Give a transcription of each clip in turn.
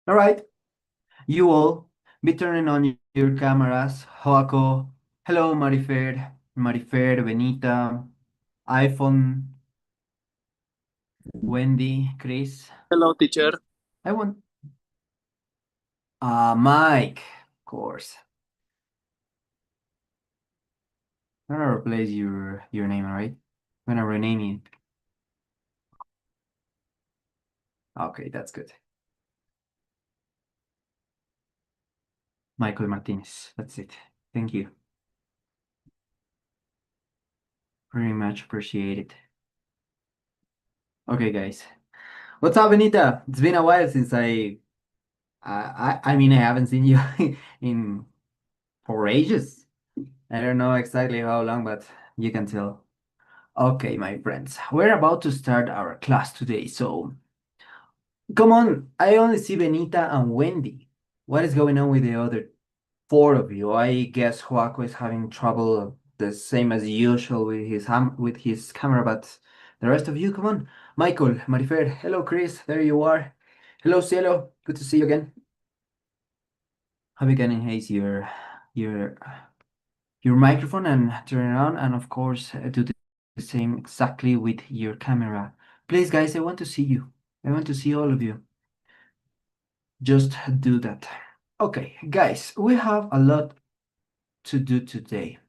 All right, you all be turning on your cameras. Joaco, hello, Marifer, Benita, iPhone, Wendy, Chris. Hello, teacher. I want, Mike, of course. I'm gonna replace your name, all right? I'm gonna rename it. Okay, that's good. Michael Martinez. That's it. Thank you. Very much appreciated. Okay, guys. What's up, Benita? It's been a while since I mean, I haven't seen you in for ages. I don't know exactly how long, but you can tell. Okay, my friends, we're about to start our class today, so come on. I only see Benita and Wendy. What is going on with the other four of you? I guess Joaco is having trouble the same as usual with his camera, but the rest of you, come on. Michael, Marifer, hello Chris, there you are. Hello Cielo, good to see you again. Have you can enhance your your microphone and turn it on, and of course do the same exactly with your camera. Please guys, I want to see you. I want to see all of you. Just do that. Okay, guys, we have a lot to do today.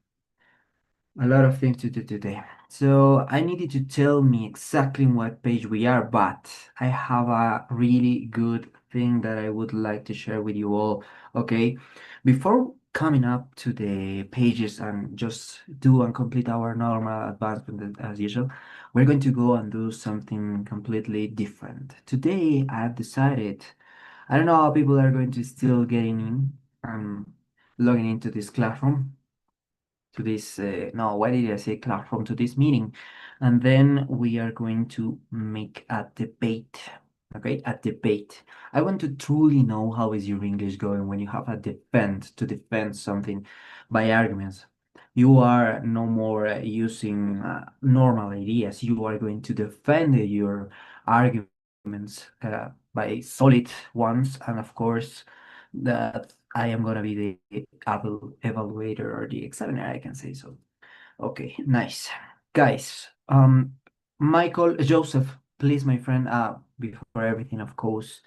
A lot of things to do today. So I needed to tell me exactly what page we are, but I have a really good thing that I would like to share with you all. Okay, before coming up to the pages and just do and complete our normal advancement as usual, we're going to go and do something completely different. Today I've decided, I don't know how people are going to still getting in and logging into this classroom to this no, why did I say platform, to this meeting, and then we are going to make a debate. Okay, a debate. I want to truly know how is your English going when you have a defend something by arguments. You are no more using normal ideas. You are going to defend your arguments by solid ones, and of course that I am gonna be the evaluator or the examiner, I can say so. Okay, nice. Guys, Michael, Joseph, please, my friend, before everything, of course,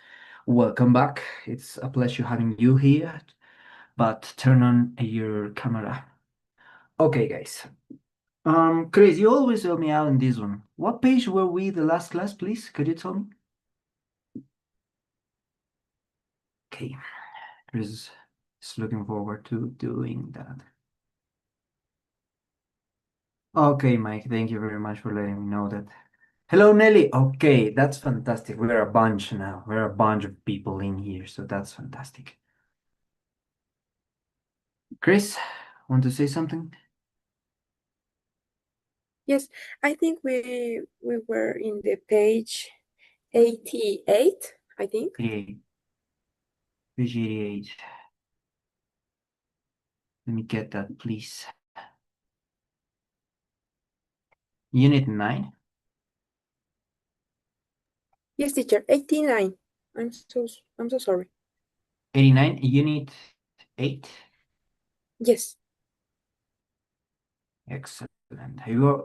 welcome back. It's a pleasure having you here, but turn on your camera. Okay, guys. Chris, you always help me out in this one. What page were we the last class, please? Could you tell me? Okay, Chris is looking forward to doing that. Okay, Mike, thank you very much for letting me know that. Hello, Nelly. Okay, that's fantastic. We're a bunch now. We're a bunch of people in here, so that's fantastic. Chris, want to say something? Yes, I think we were in the page 88, I think. 88. Page 88. Let me get that, please. Unit 9. Yes, teacher, 89. I'm so sorry. 89, Unit 8. Yes. Excellent.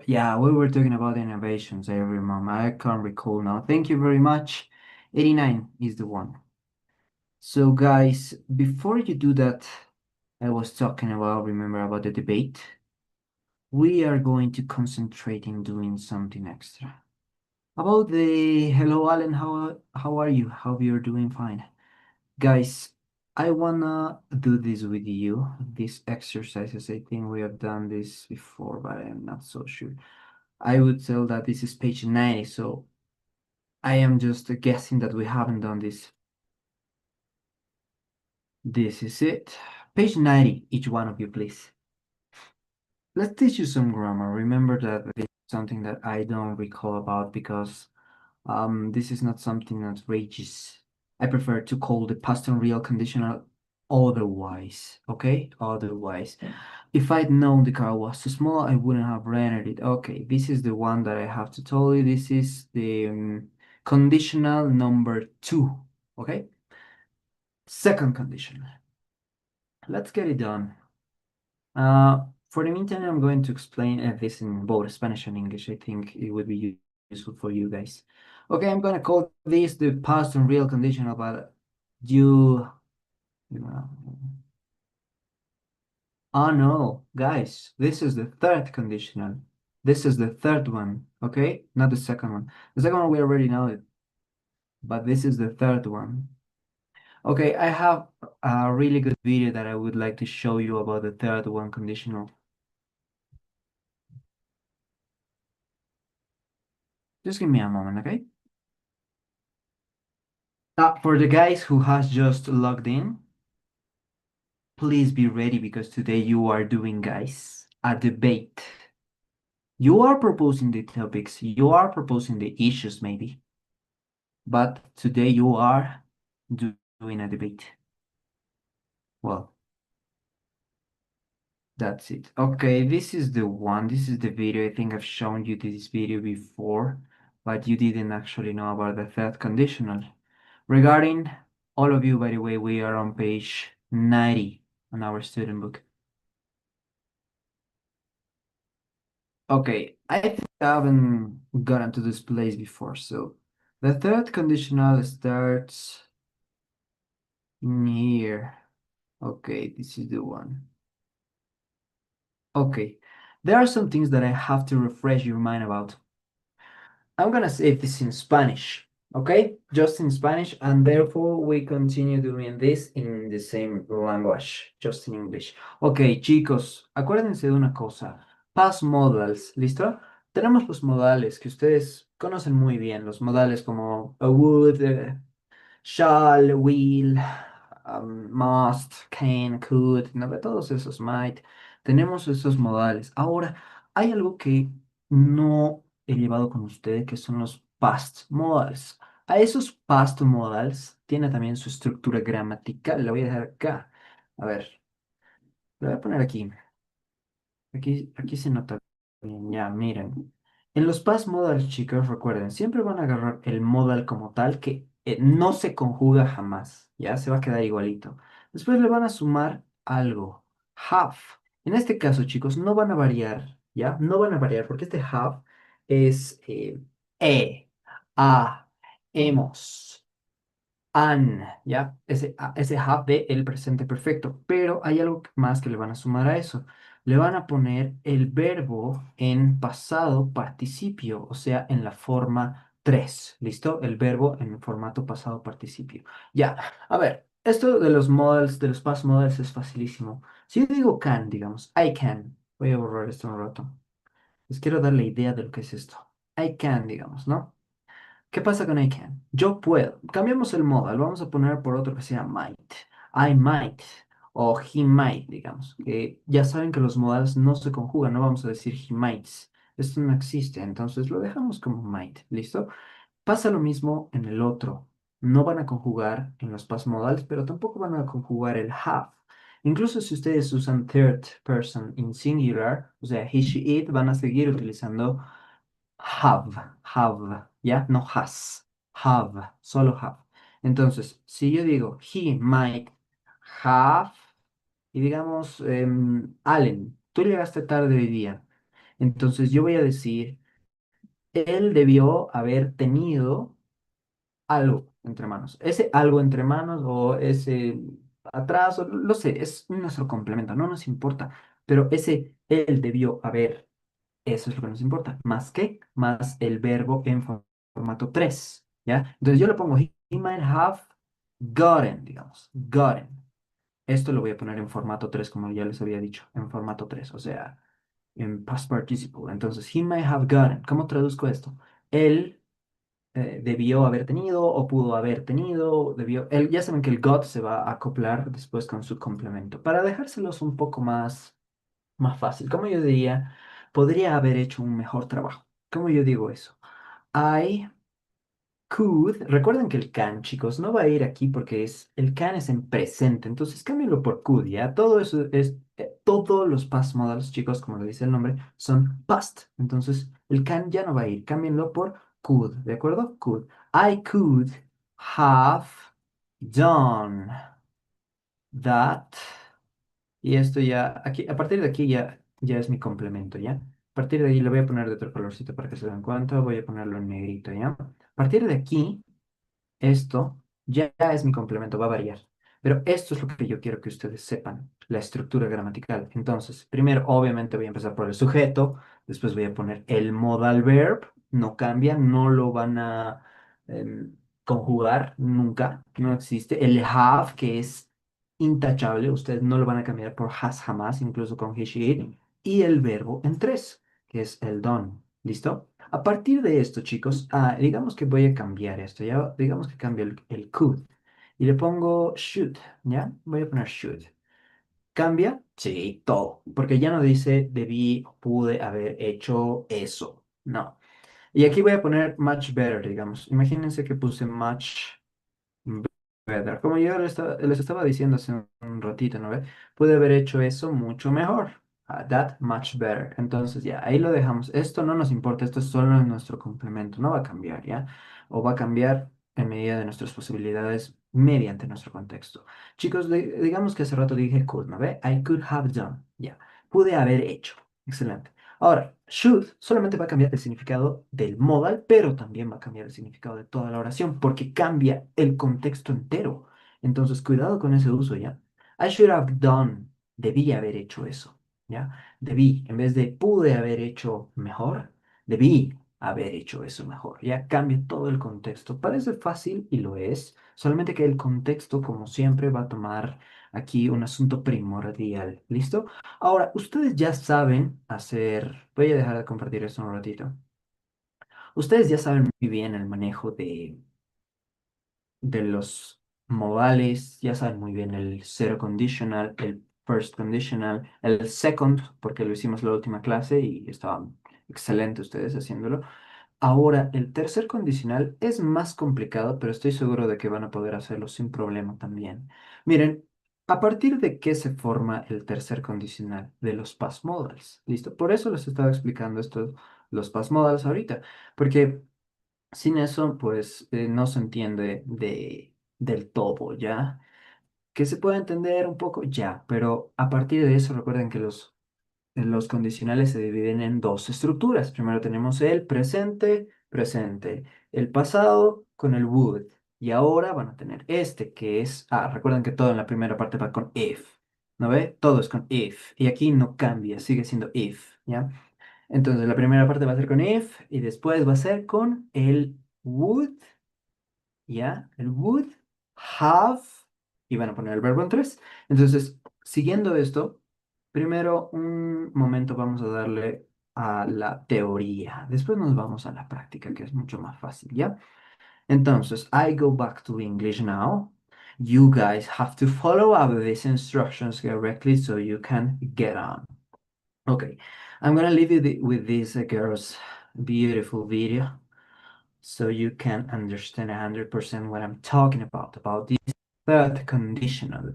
Yeah, we were talking about innovations. I remember. I can't recall now. Thank you very much. 89 is the one. So, guys, before you do that, I was talking about, remember, about the debate. We are going to concentrate in doing something extra. About the hello, Alan, how are you? Hope you're doing fine. Guys, I wanna do this with you. These exercises, I think we have done this before, but I'm not so sure. I would tell that this is page 90, so I am just guessing that we haven't done this. This is it. Page 90, each one of you, please. Let's teach you some grammar. Remember that this is something that I don't recall about because this is not something outrageous. I prefer to call the past and real conditional otherwise. Okay? Otherwise. If I'd known the car was too small, I wouldn't have rented it. Okay, this is the one that I have to tell you. This is the conditional number 2. Okay? Second condition. Let's get it done. For the meantime, I'm going to explain this in both Spanish and English. I think it would be useful for you guys. Okay, I'm gonna call this the past and real conditional, but you, you know, oh no, guys, this is the third conditional. This is the third one, okay? Not the second one. The second one we already know it, but this is the third one. Okay, I have a really good video that I would like to show you about the third one conditional. Just give me a moment, okay? For the guys who has just logged in, please be ready because today you are doing, guys, a debate. You are proposing the topics, you are proposing the issues maybe, but today you are doing a debate. Well, that's it. Okay, this is the one. This is the video. I think I've shown you this video before, but you didn't actually know about the third conditional. Regarding all of you, by the way, we are on page 90 on our student book. Okay, I think I haven't gotten to this place before, so the third conditional starts in here. Okay, this is the one. Okay, there are some things that I have to refresh your mind about. I'm gonna say this in Spanish, okay? Just in Spanish, and therefore we continue doing this in the same language, just in English. Ok, chicos, acuérdense de una cosa. Past modals, ¿listo? Tenemos los modales que ustedes conocen muy bien, los modales como a would, shall, will, must, can, could, ¿no? Todos esos might. Tenemos esos modales. Ahora, hay algo que no he llevado con ustedes, que son los past modals. A esos past modals tiene también su estructura gramatical. La voy a dejar acá. A ver, la voy a poner aquí. Aquí se nota bien, ya, miren. En los past modals, chicos, recuerden, siempre van a agarrar el modal como tal, que no se conjuga jamás, ya, se va a quedar igualito. Después le van a sumar algo, have. En este caso, chicos, no van a variar, ya, no van a variar, porque este have es e, a, hemos ¿ya? Ese have de el presente perfecto. Pero hay algo más que le van a sumar a eso. Le van a poner el verbo en pasado participio, o sea, en la forma 3. ¿Listo? El verbo en formato pasado participio. Ya, a ver, esto de los modals, de los past modals es facilísimo. Si yo digo can, digamos, I can. Voy a borrar esto un rato. Les quiero dar la idea de lo que es esto. I can, digamos, ¿no? ¿Qué pasa con I can? Yo puedo. Cambiamos el modal. Vamos a poner por otro que sea might. I might. O he might, digamos. Que ya saben que los modales no se conjugan. No vamos a decir he mights. Esto no existe. Entonces lo dejamos como might. ¿Listo? Pasa lo mismo en el otro. No van a conjugar en los past modals, pero tampoco van a conjugar el have. Incluso si ustedes usan third person in singular, o sea, he, she, it, van a seguir utilizando have, ¿ya? No has, have, solo have. Entonces, si yo digo, he might have, y digamos, Allen, tú llegaste tarde hoy día, entonces yo voy a decir, él debió haber tenido algo entre manos. Ese algo entre manos o ese atrás, o lo sé, es nuestro complemento, no nos importa, pero ese él debió haber. Eso es lo que nos importa. ¿Más qué? Más el verbo en formato 3, ¿ya? Entonces yo le pongo, he might have gotten, digamos, gotten. Esto lo voy a poner en formato 3 como ya les había dicho, en formato 3, o sea, en past participle. Entonces, he might have gotten. ¿Cómo traduzco esto? Él debió haber tenido o pudo haber tenido, debió... ya saben que el got se va a acoplar después con su complemento. Para dejárselos un poco más fácil. Como yo diría, podría haber hecho un mejor trabajo. ¿Cómo yo digo eso? I could. Recuerden que el can, chicos, no va a ir aquí porque el can es en presente. Entonces cámbienlo por could, ¿ya? Todo eso es, todos los past modals, chicos, como lo dice el nombre, son past. Entonces el can ya no va a ir. Cámbienlo por could, ¿de acuerdo? Could. I could have done. that. Y esto ya, aquí, a partir de aquí ya es mi complemento, ¿ya? A partir de ahí le voy a poner de otro colorcito para que se den cuenta. Voy a ponerlo en negrito, ¿ya? A partir de aquí. Esto ya es mi complemento, va a variar. Pero esto es lo que yo quiero que ustedes sepan, la estructura gramatical. Entonces, primero, obviamente voy a empezar por el sujeto, después voy a poner el modal verb, no cambia, no lo van a conjugar nunca, no existe. El have, que es intachable, ustedes no lo van a cambiar por has jamás, incluso con he, she, it. Y el verbo en tres, que es el done. ¿Listo? A partir de esto, chicos, digamos que voy a cambiar esto, ya, digamos que cambio el could y le pongo should, ¿ya? Voy a poner should. ¿Cambia? Sí, todo, porque ya no dice debí, pude haber hecho eso, no. Y aquí voy a poner much better, digamos. Imagínense que puse much better. Como yo les estaba diciendo hace un ratito, ¿no ve? Pude haber hecho eso mucho mejor. That much better. Entonces ya, ahí lo dejamos. Esto no nos importa, esto es solo nuestro complemento, no va a cambiar, ¿ya? O va a cambiar en medida de nuestras posibilidades mediante nuestro contexto. Chicos, digamos que hace rato dije could, ¿no ve? I could have done. Ya, pude haber hecho. Excelente. Ahora, should solamente va a cambiar el significado del modal, pero también va a cambiar el significado de toda la oración, porque cambia el contexto entero. Entonces, cuidado con ese uso, ¿ya? I should have done. Debí haber hecho eso, ¿ya? Debí, en vez de pude haber hecho mejor, debí haber hecho eso mejor. Ya cambia todo el contexto. Parece fácil y lo es, solamente que el contexto, como siempre, va a tomar aquí un asunto primordial. ¿Listo? Ahora, ustedes ya saben hacer, voy a dejar de compartir esto un ratito. Ustedes ya saben muy bien el manejo de los modales, ya saben muy bien el zero conditional, el first conditional, el second, porque lo hicimos la última clase y estaban excelentes ustedes haciéndolo. Ahora, el tercer condicional es más complicado, pero estoy seguro de que van a poder hacerlo sin problema también. Miren, ¿a partir de qué se forma el tercer condicional? De los past modals. ¿Listo? Por eso les estaba explicando esto, los past modals ahorita, porque sin eso, pues no se entiende del todo, ¿ya? Que se puede entender un poco, ya, pero a partir de eso recuerden que los condicionales se dividen en dos estructuras. Primero tenemos el presente, presente, el pasado con el would. Y ahora van a tener este que es, recuerden que todo en la primera parte va con if, ¿no ve? Todo es con if. Y aquí no cambia, sigue siendo if, ¿ya? Entonces la primera parte va a ser con if y después va a ser con el would, ¿ya? El would have y van a poner el verbo en tres. Entonces, siguiendo esto, primero un momento vamos a darle a la teoría. Después nos vamos a la práctica, que es mucho más fácil, ¿ya? Entonces, I go back to English now. You guys have to follow up these instructions directly so you can get on. Okay, I'm gonna leave you with this girl's beautiful video so you can understand 100% what I'm talking about this third conditional.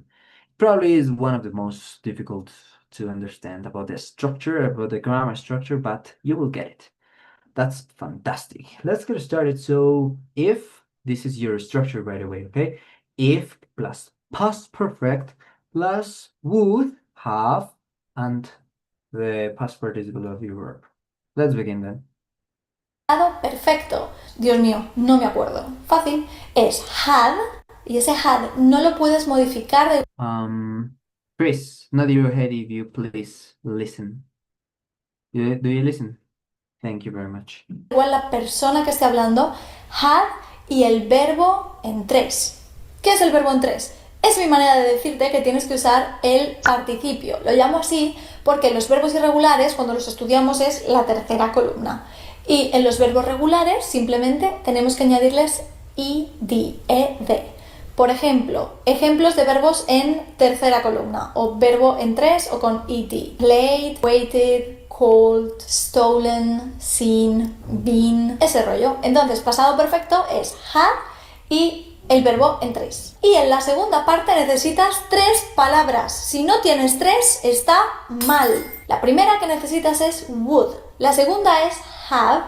Probably is one of the most difficult to understand about the structure, about the grammar structure, but you will get it. That's fantastic. Let's get started. So if this is your structure right away, okay? If plus past perfect plus would have and the past participle of your verb. Let's begin then. Perfecto. Dios mío, no me acuerdo. Fácil. Es had y ese had no lo puedes modificar de Chris, nod your head if you please listen. Do you listen? Thank you very much. igual la persona que esté hablando. Had y el verbo en tres. ¿Qué es el verbo en tres? Es mi manera de decirte que tienes que usar el participio. Lo llamo así porque los verbos irregulares, cuando los estudiamos, es la tercera columna. Y en los verbos regulares simplemente tenemos que añadirles id, ed. Por ejemplo, ejemplos de verbos en tercera columna, o verbo en tres o con ed. Played, waited, called, stolen, seen, been, ese rollo. Entonces, pasado perfecto es had y el verbo en tres. Y en la segunda parte necesitas tres palabras. Si no tienes tres, está mal. La primera que necesitas es would. La segunda es have.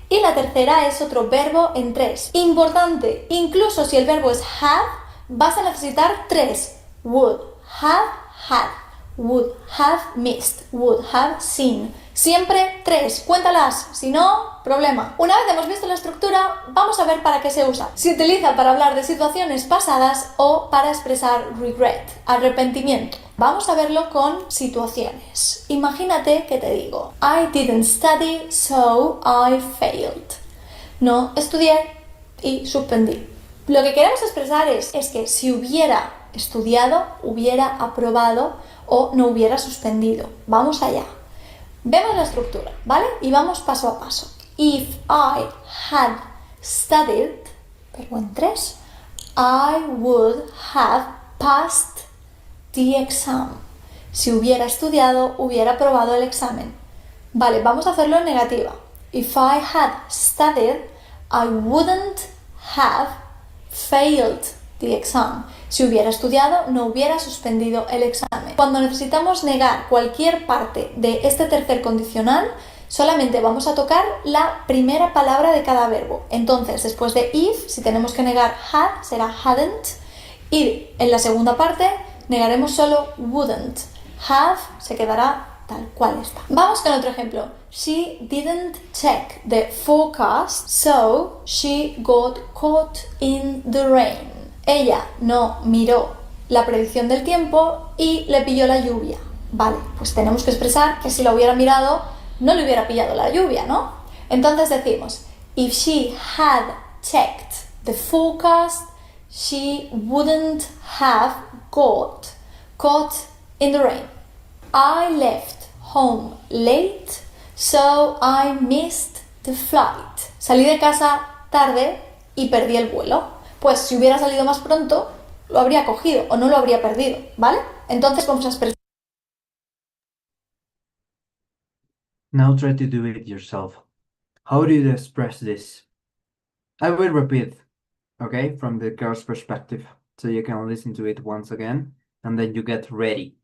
Y la tercera es otro verbo en tres. Importante, incluso si el verbo es have, vas a necesitar tres. Would, have had, would have missed, would have seen. Siempre 3, cuéntalas, si no, problema. Una vez hemos visto la estructura, vamos a ver para qué se usa. Se utiliza para hablar de situaciones pasadas o para expresar regret, arrepentimiento. Vamos a verlo con situaciones. Imagínate que te digo, I didn't study, so I failed. No estudié y suspendí. Lo que queremos expresar es que si hubiera estudiado, hubiera aprobado o no hubiera suspendido. Vamos allá. Vemos la estructura, ¿vale? Y vamos paso a paso. If I had studied, verbo en 3, I would have passed the exam. Si hubiera estudiado, hubiera aprobado el examen. Vale, vamos a hacerlo en negativa. If I had studied, I wouldn't have failed the exam. Si hubiera estudiado, no hubiera suspendido el examen. Cuando necesitamos negar cualquier parte de este tercer condicional, solamente vamos a tocar la primera palabra de cada verbo. Entonces, después de if, si tenemos que negar had, será hadn't. Y en la segunda parte, negaremos solo wouldn't. Have se quedará tal cual está. Vamos con otro ejemplo. She didn't check the forecast, so she got caught in the rain. Ella no miró la predicción del tiempo y le pilló la lluvia. Vale, pues tenemos que expresar que si la hubiera mirado, no le hubiera pillado la lluvia, ¿no? Entonces decimos, if she had checked the forecast, she wouldn't have got caught in the rain. I left home late, so I missed the flight. Salí de casa tarde y perdí el vuelo. Pues si hubiera salido más pronto, lo habría cogido o no lo habría perdido, ¿vale? Entonces vamos a expresar. Now try to do it yourself. How do you express this? I will repeat, okay, from the girl's perspective, so you can listen to it once again, and then you get ready,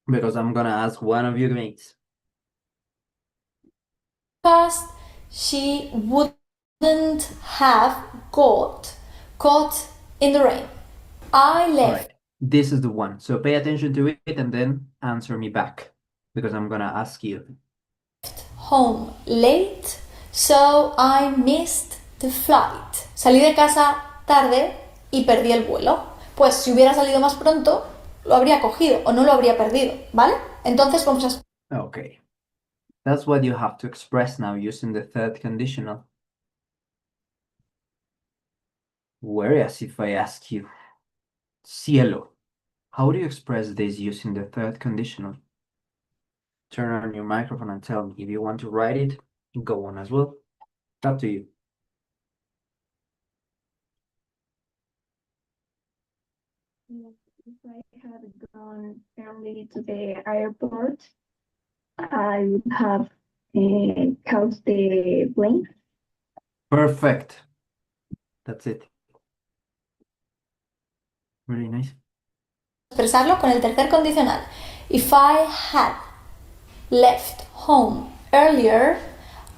because I'm gonna ask one of you mates. She wouldn't have got caught in the rain. I left. Right. This is the one. So pay attention to it and then answer me back, because I'm gonna ask you. Home late, so I missed the flight. Salí de casa tarde y perdí el vuelo. Pues si hubiera salido más pronto, lo habría cogido o no lo habría perdido, ¿vale? Entonces vamos a... Okay. That's what you have to express now using the third conditional. Whereas if I ask you, cielo, how do you express this using the third conditional? Turn on your microphone and tell me. If you want to write it, go on as well. It's up to you. If I had gone early to the airport, I would have caught the plane. Perfect. That's it. Really nice. expresarlo con el tercer condicional. If I had left home earlier,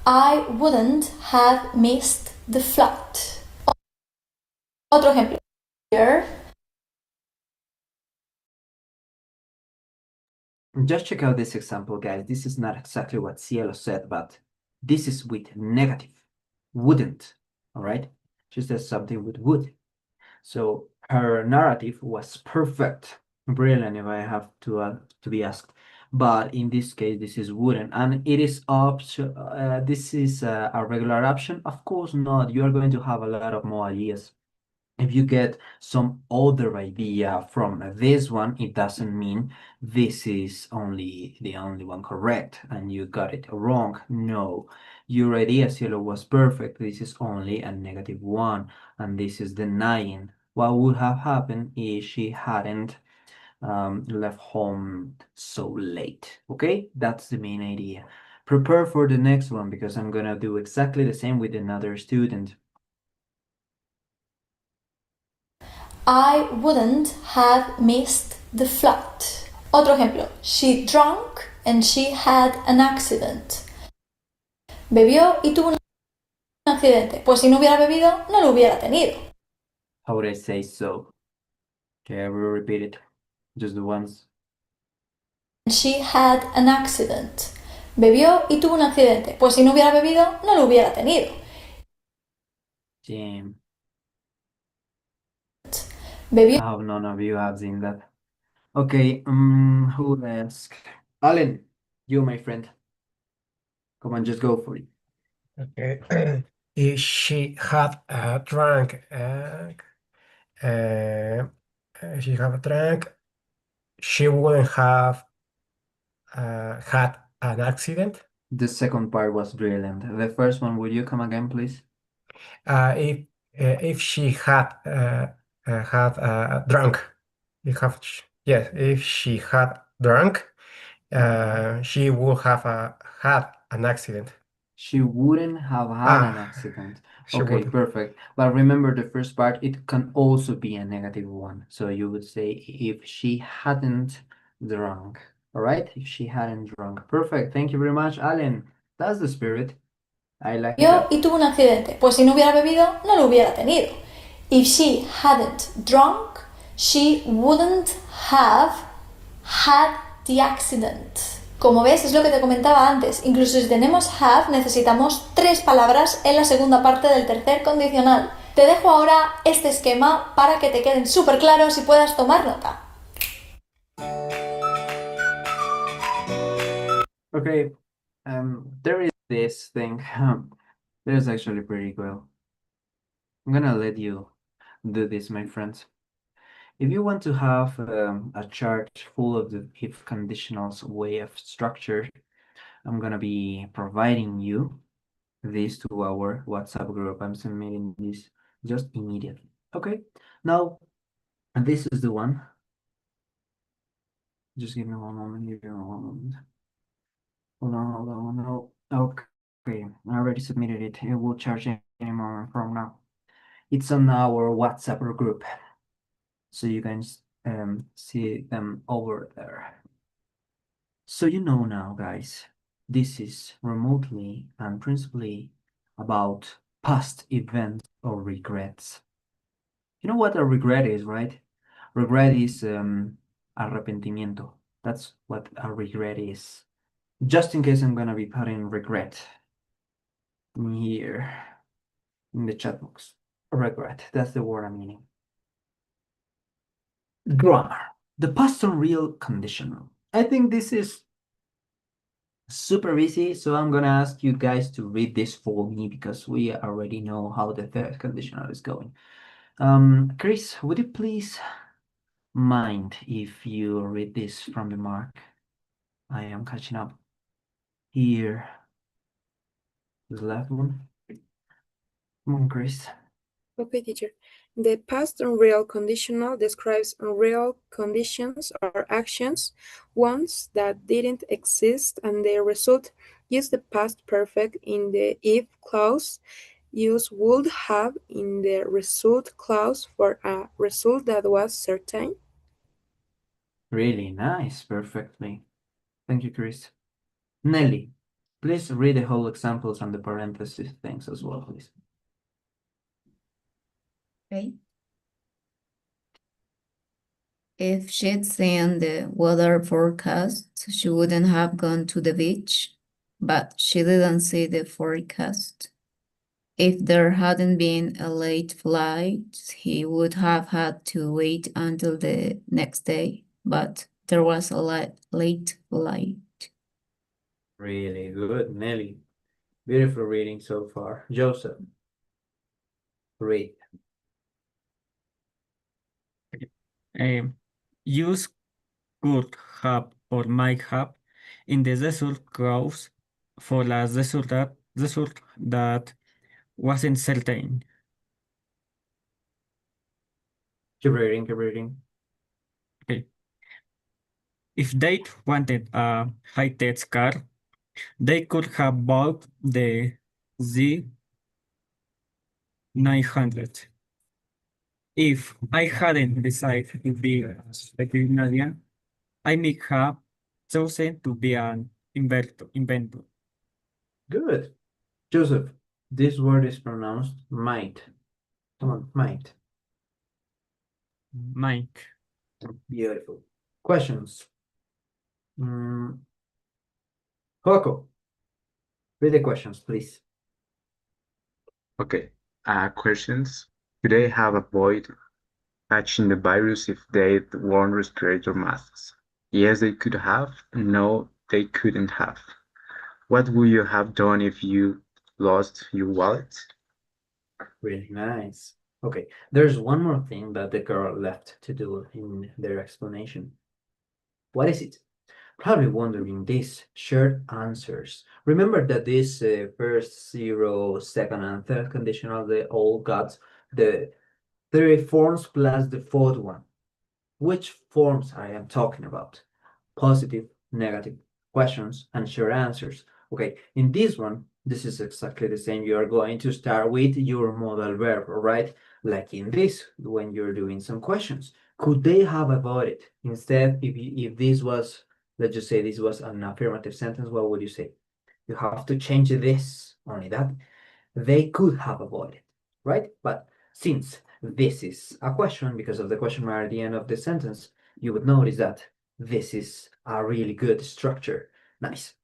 I wouldn't have missed the flight. Otro ejemplo. Just check out this example, guys. This is not exactly what Cielo said, but this is with negative. Wouldn't, all right? She says something with would. So her narrative was perfect. Brilliant, if I have to be asked. But in this case, this is wouldn't. And it is option. This is a regular option? Of course not. You are going to have a lot of more ideas. If you get some other idea from this one, it doesn't mean this is the only one correct and you got it wrong. No, your idea, Cielo, was perfect. This is only a negative one, and this is denying. What would have happened if she hadn't left home so late? Okay, that's the main idea. Prepare for the next one because I'm gonna do exactly the same with another student. I wouldn't have missed the flight. Otro ejemplo. She drank and she had an accident. Bebió y tuvo un accidente. Pues si no hubiera bebido, no lo hubiera tenido. How would I say so? Okay, I will repeat it. Just the ones. She had an accident. Bebió y tuvo un accidente. Pues si no hubiera bebido, no lo hubiera tenido. Damn. Bebió I hope none of you have seen that. Okay, who would I ask? Alan, you, my friend. Come on, just go for it. Okay. If she had drank, she have drank, she wouldn't have had an accident. The second part was brilliant. The first one, would you come again, please? If she had drunk, yes, if she had drunk, she would have had an accident. She wouldn't have had an accident. She Okay, would. perfect. But remember the first part, it can also be a negative one. So you would say if she hadn't drunk. All right? If she hadn't drunk. Perfect. Thank you very much, Alan. That's the spirit. I like that. y tuvo un accidente. Pues si no hubiera bebido, no lo hubiera tenido. If she hadn't drunk, she wouldn't have had the accident. Como ves, es lo que te comentaba antes. Incluso si tenemos have, necesitamos 3 palabras en la segunda parte del tercer condicional. Te dejo ahora este esquema para que te queden súper claros y puedas tomar nota. Okay. There is this thing. That is actually pretty cool. I'm gonna let you do this, my friends. If you want to have a chart full of the if conditionals way of structure, I'm gonna be providing you this to our WhatsApp group. I'm submitting this just immediately. Okay, now this is the one. Just give me one moment. Give me one moment. Hold on, hold on. No. Okay, I already submitted it. It will charge any moment from now. It's on our WhatsApp group, so you can see them over there. So you know now, guys, this is remotely and principally about past events or regrets. You know what a regret is, right? Regret is arrepentimiento. That's what a regret is. Just in case I'm gonna be putting regret in here in the chat box. Regret, that's the word I'm meaning. Grammar. The past unreal conditional. I think this is super easy, so I'm gonna ask you guys to read this for me because we already know how the third conditional is going. Chris, would you please mind if you read this from the mark? I am catching up here. The left one. Come on, Chris. Okay, teacher. The past unreal conditional describes unreal conditions or actions, ones that didn't exist, and their result. Use the past perfect in the if clause. Use would have in the result clause for a result that was certain. Really nice, perfectly. Thank you, Chris. Nelly, please read the whole examples and the parenthesis things as well, please. Okay. If she'd seen the weather forecast, she wouldn't have gone to the beach, but she didn't see the forecast. If there hadn't been a late flight, he would have had to wait until the next day, but there was a late flight. Really good, Nelly. Beautiful reading so far. Joseph, read. Use could have or might have in the result clause for a result that wasn't certain. Keep reading, keep reading. Okay. If they wanted a high-tech car, they could have bought the Z900. If I hadn't decided to be a veterinarian, I may have chosen to be an inventor. Good. Joseph, this word is pronounced might. Come on, might. Mike. Beautiful. Questions? Coco, read the questions, please. Okay. Questions. Could they have avoided catching the virus if they'd worn respirator masks? Yes, they could have. No, they couldn't have. What would you have done if you lost your wallet? Really nice. Okay, there's one more thing that the girl left to do in their explanation. What is it? Probably wondering these shared answers. Remember that this first, zero, second, and third conditional, they all got the three forms plus the fourth one. Which forms I am talking about? Positive, negative, questions, and short answers. Okay, in this one, this is exactly the same. You are going to start with your modal verb, all right? Like in this, when you're doing some questions. Could they have avoided? Instead, if this was, let's just say this was an affirmative sentence, what would you say? You have to change this, only that. They could have avoided, right? But since this is a question, because of the question mark at the end of the sentence, you would notice that this is a really good structure. Nice.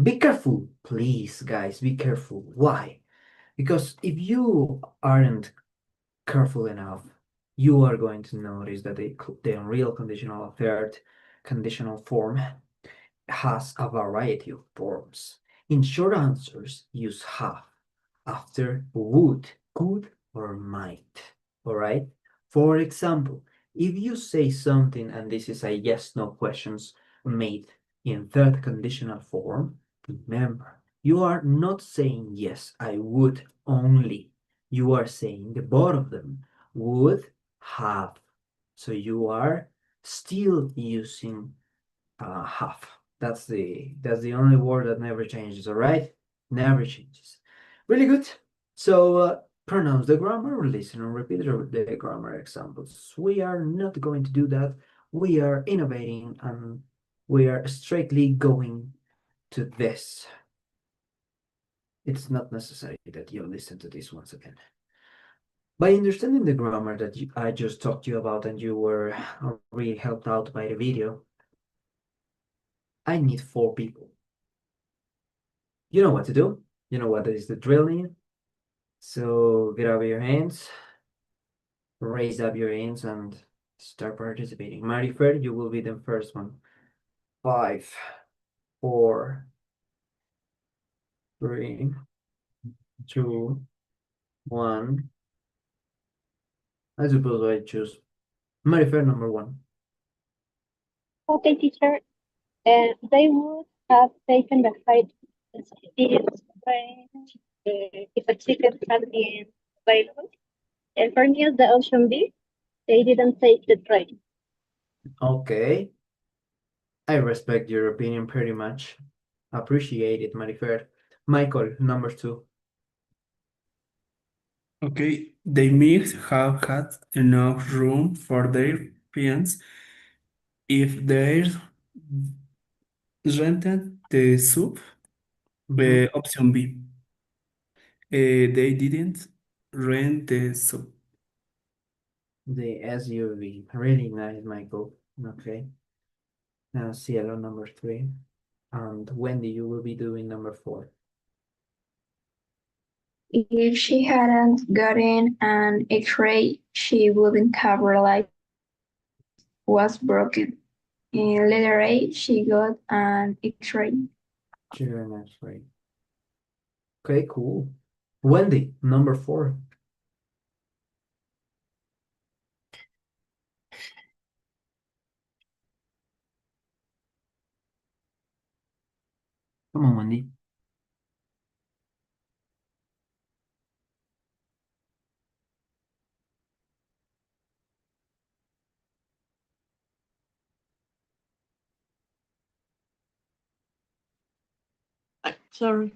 Be careful, please, guys, be careful. Why? Because if you aren't careful enough, you are going to notice that the unreal conditional third conditional form has a variety of forms. In short answers, use have after would, could, or might. All right? For example, if you say something and this is a yes no questions made in third conditional form, remember, you are not saying yes, I would only. You are saying the both of them would have. So you are still using have. That's the only word that never changes, all right? Never changes. Really good. So pronounce the grammar, listen and repeat the grammar examples. We are not going to do that. We are innovating and we are straightly going to this. It's not necessary that you listen to this once again. By understanding the grammar that I just talked to you about and you were really helped out by the video, I need 4 people. You know what to do. You know what is the drilling. So grab your hands, raise up your hands, and start participating. Marifer, you will be the first one. 5, 4, 3, 2, 1. I suppose I choose Marifer number 1. Okay, teacher. They would have taken the flight experience train if a ticket had been available. And for me, the option B, they didn't take the train. Okay. I respect your opinion pretty much. Appreciate it, Marifer. Michael, number 2. Okay, they might have had enough room for their pants if they rented the sub. Option B, they didn't rent the sub. The SUV. Really nice, Michael. Okay. Now Cielo number 3. And Wendy, you will be doing number 4. If she hadn't gotten an X-ray, she wouldn't have realized was broken. In letter A, she got an X-ray. Sure, that's right. Okay, cool. Wendy, number 4. Come on, Wendy. Sorry.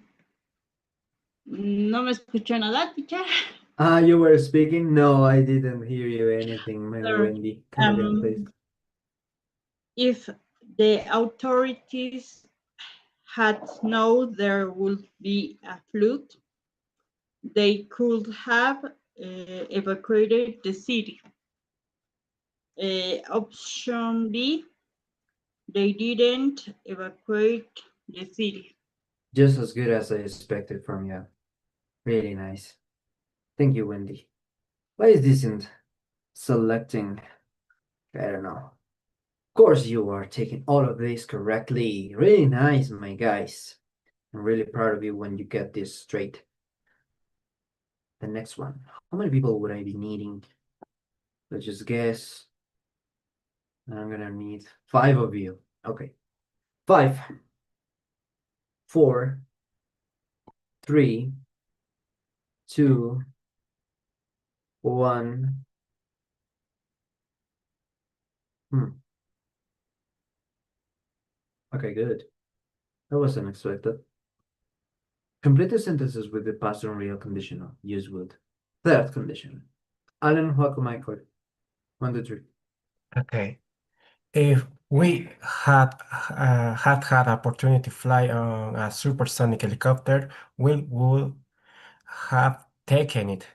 No me escuchó nada, teacher. You were speaking? No, I didn't hear you anything, Sorry. Wendy. Come again, please. If the authorities had known there would be a flood, they could have evacuated the city. Option B, They didn't evacuate the city. Just as good as I expected from you. Really nice. Thank you, Wendy. Why is this isn't selecting? I don't know. Of course, you are taking all of this correctly. Really nice, my guys. I'm really proud of you when you get this straight. The next one. How many people would I be needing? Let's just guess. I'm gonna need 5 of you. Okay. 5, 4, 3, 2, 1. Okay, good. That was unexpected. Complete the sentences with the past and real conditional. Use would. Third condition. Alan, welcome, Michael. 1, 2, 3. Okay. If we had opportunity to fly on a supersonic helicopter, we would have taken it.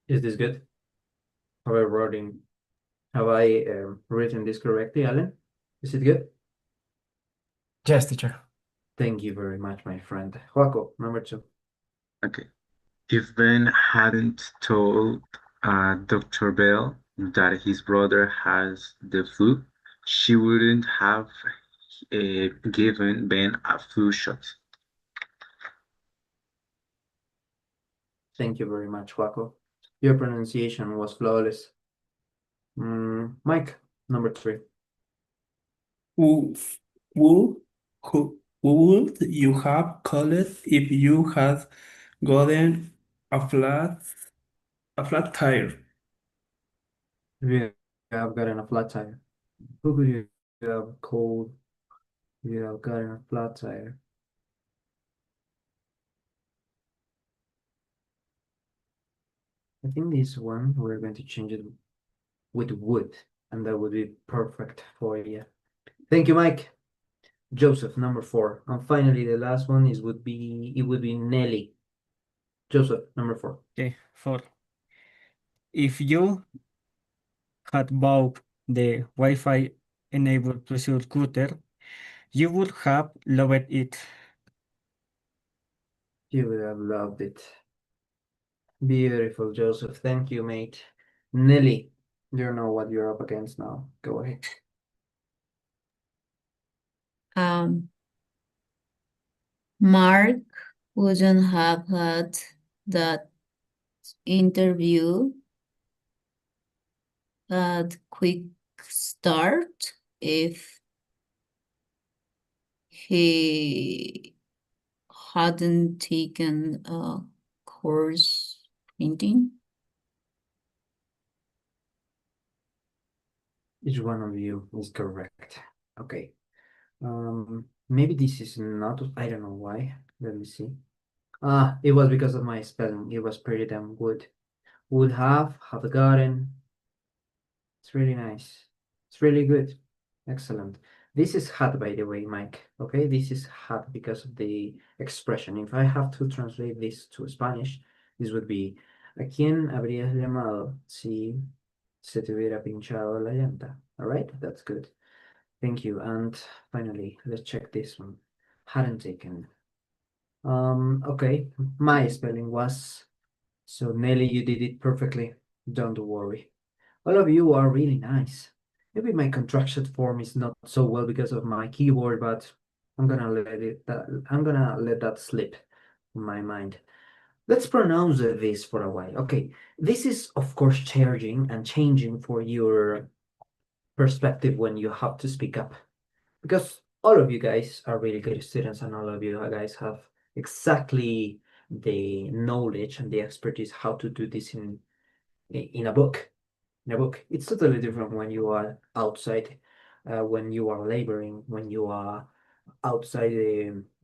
Is this good? Have I written this correctly, Alan? Is it good? Yes, teacher. Thank you very much, my friend. Joaco, number 2. Okay. If Ben hadn't told Dr. Bell that his brother has the flu, she wouldn't have given Ben a flu shot. Thank you very much, Joaco. Your pronunciation was flawless. Mike, number 3. Who, who would you have called if you had gotten a flat tire? You have gotten a flat tire. Who could you have called if you have gotten a flat tire? I think this one we're going to change it with wood, and that would be perfect for you. Thank you, Mike. Joseph, number 4. And finally, the last one would be Nelly. Joseph, number 4. Okay, 4. If you had bought the Wi-Fi enabled pressure cooker, you would have loved it. You would have loved it. Beautiful, Joseph. Thank you, mate. Nelly, you know what you're up against now. Go ahead. Mark wouldn't have had that interview at quick start if he hadn't taken a course printing. Each one of you is correct. Okay. Maybe this is not, I don't know why. Let me see. It was because of my spelling. It was pretty damn good. Would have gotten. It's really nice. It's really good. Excellent. This is had, by the way, Mike. Okay, this is had because of the expression. If I have to translate this to Spanish, this would be: ¿A quién habrías llamado si se te hubiera pinchado la llanta? All right, that's good. Thank you. And finally, let's check this one. Hadn't taken. Okay, my spelling was so Nelly, you did it perfectly. Don't worry. All of you are really nice. Maybe my contraction form is not so well because of my keyboard, but I'm gonna let that slip in my mind. Let's pronounce this for a while. Okay, this is of course changing for your perspective when you have to speak up, because all of you guys are really good students, and all of you guys have exactly the knowledge and the expertise how to do this in a book. In a book, it's totally different when you are outside, when you are laboring, when you are outside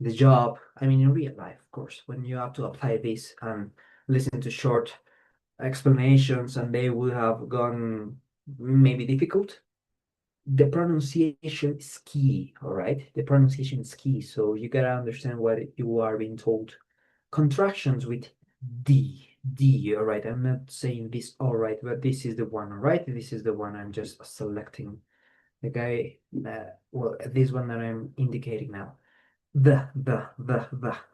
the job. I mean, in real life, of course, when you have to apply this and listen to short explanations, and they would have gone maybe difficult. The pronunciation is key, all right? The pronunciation is key, so you gotta understand what you are being told. Contractions with D, D, all right? I'm not saying this all right, but this is the one, all right? This is the one I'm just selecting. The guy, well, this one that I'm indicating now. The.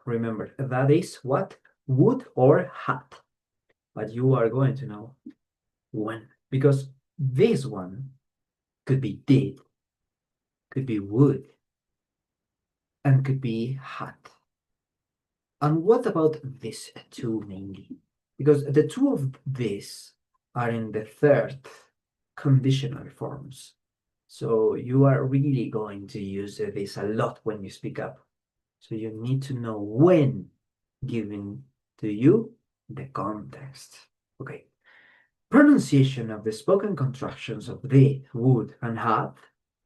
Remember, that is what? Would or had. But you are going to know when. Because this one could be did, could be would, and could be had. And what about this two mainly? Because the two of this are in the third conditional forms. So you are really going to use this a lot when you speak up. So you need to know when giving to you the context. Okay. Pronunciation of the spoken contractions of did, would, and had.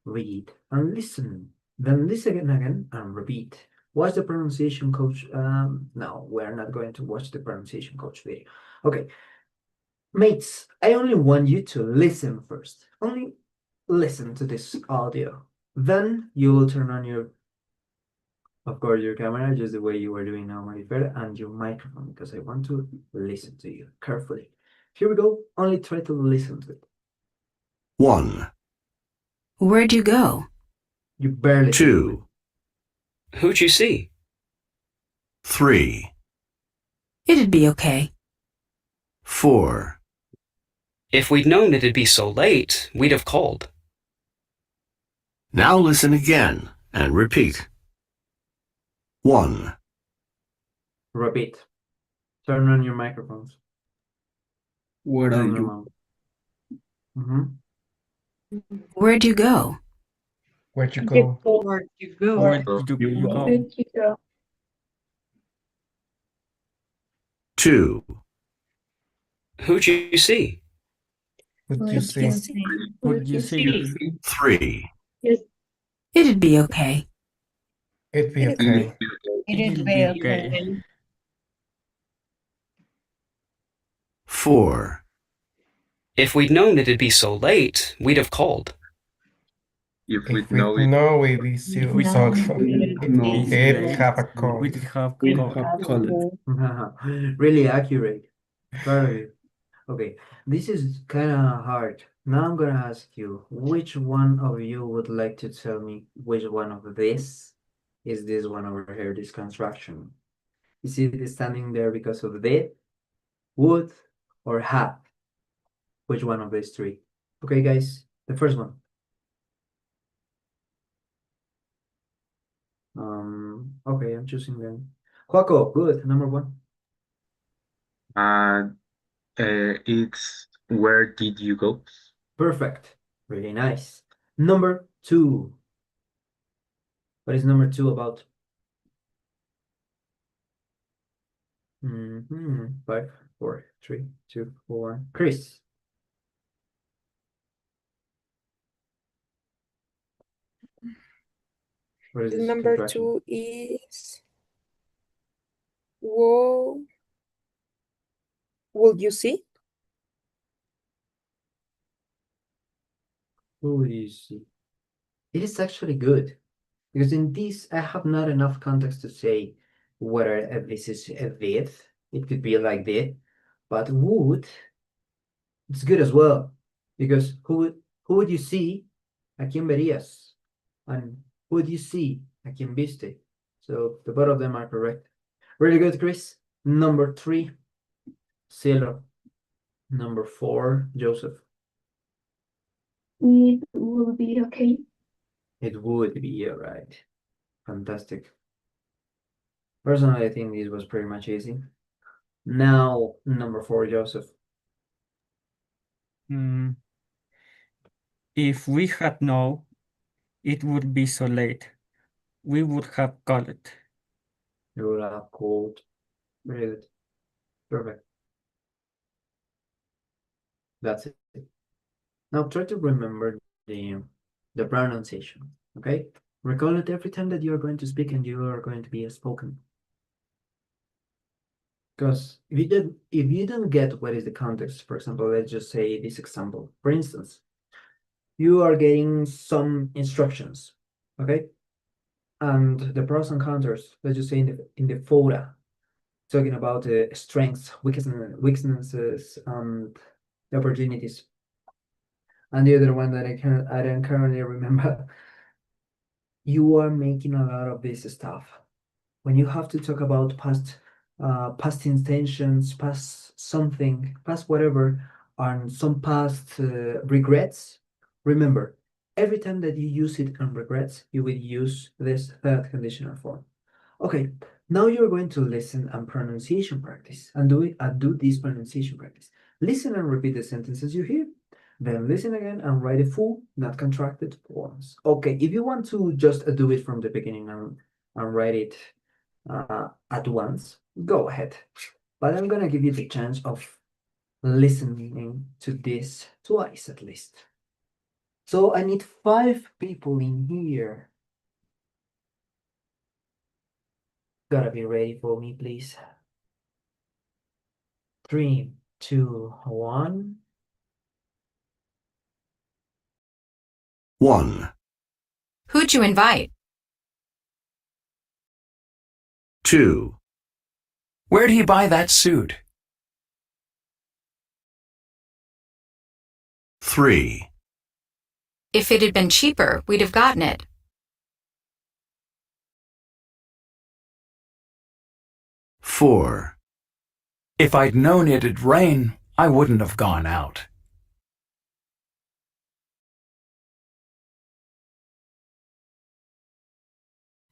Read and listen. Then listen again and repeat. Watch the pronunciation coach. No, we're not going to watch the pronunciation coach video. Okay. Mates, I only want you to listen first. Only listen to this audio. Then you will turn on your, of course, your camera, just the way you were doing now, Marifer, and your microphone, because I want to listen to you carefully. Here we go. Only try to listen to it. 1, Where'd you go? You barely. 2, Who'd you see? 3, It'd be okay. 4, If we'd known it'd be so late, we'd have called. Now listen again and repeat. 1, Repeat. Turn on your microphones. Where Turn are them you? on. Mm-hmm. Where'd you go? Where'd you go? Where you go? Where did you go? Where'd you go? 2, Who'd you see? Would you see? Would you see? 3, It'd be okay. It'd be okay. It'll be okay. 4, If we'd known it'd be so late, we'd have called. If If we we know it, know we see we saw No, it have a call. We did have we call. have called. Really accurate. Very good. Okay, this is kind of hard. Now I'm gonna ask you, which one of you would like to tell me which one of this is this one over here, this construction? Is it standing there because of the, would, or have? Which one of these three? Okay, guys, the first one. Okay, I'm choosing them. Joaco, good, number one. it's where did you go? Perfect, really nice. Number two. What is number two about? 5, 4, 3, 2, 4. Chris. What is The this number contraction? 2 is whoa. Will you see? Who do you see? It is actually good because in this I have not enough context to say whether this is a did. It could be like did, but would. It's good as well because who would you see? ¿A quién verías? And who would you see? ¿A quién viste? So the both of them are correct. Really good, Chris. Number 3, Cielo. Number 4, Joseph. It will be okay. It would be alright. Fantastic. Personally, I think this was pretty much easy. Now, number 4, Joseph. If we had known it would be so late, we would have called it. You would have called. Very good. Perfect. That's it. Now try to remember the pronunciation. Okay? Recall it every time that you are going to speak and you are going to be spoken. Because if you don't get what is the context, for example, let's just say this example. For instance, you are getting some instructions, okay? And the pros and counters, let's just say in the photo, talking about strengths, weaknesses, and opportunities. And the other one that I don't currently remember. You are making a lot of this stuff. When you have to talk about past intentions, past something, past whatever, and some past regrets, remember, every time that you use it on regrets, you will use this third conditional form. Okay, now you're going to listen and pronunciation practice and do this pronunciation practice. Listen and repeat the sentences you hear. Then listen again and write a full, not contracted forms. Okay, if you want to just do it from the beginning and write it at once, go ahead. But I'm gonna give you the chance of listening to this twice at least. So I need 5 people in here. Gotta be ready for me, please. 3, 2, 1. 1, Who'd you invite? 2, Where'd he buy that suit? 3, If it had been cheaper, we'd have gotten it. 4, If I'd known it'd rain, I wouldn't have gone out.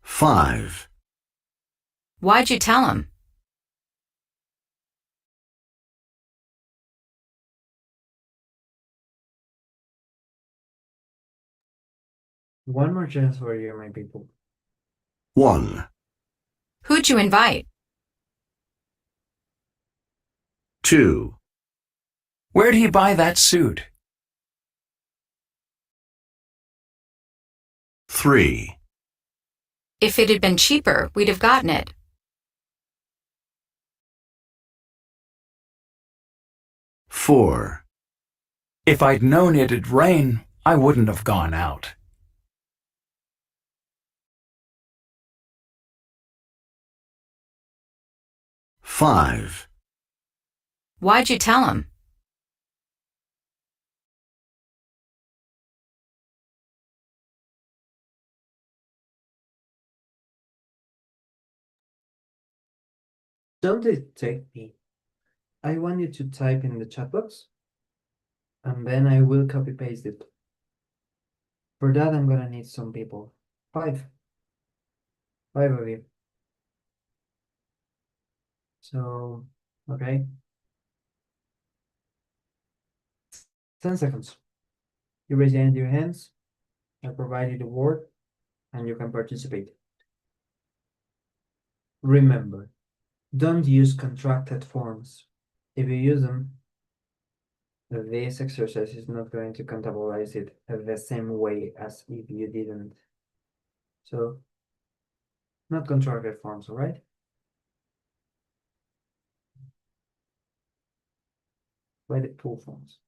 5, Why'd you tell him? 1 more chance for you, my people. 1, Who'd you invite? 2, Where'd he buy that suit? 3, If it had been cheaper, we'd have gotten it. 4, If I'd known it'd rain, I wouldn't have gone out. 5, Why'd you tell him? 'Don't detect me. I want you to type in the chat box, and then I will copy paste it. For that, I'm gonna need some people. 5. 5 of you. So, okay. 10 seconds. You raise your hands, I provide you the word, and you can participate. Remember, don't use contracted forms. If you use them, this exercise is not going to categorize it the same way as if you didn't. So, not contracted forms, all right? Write the full forms.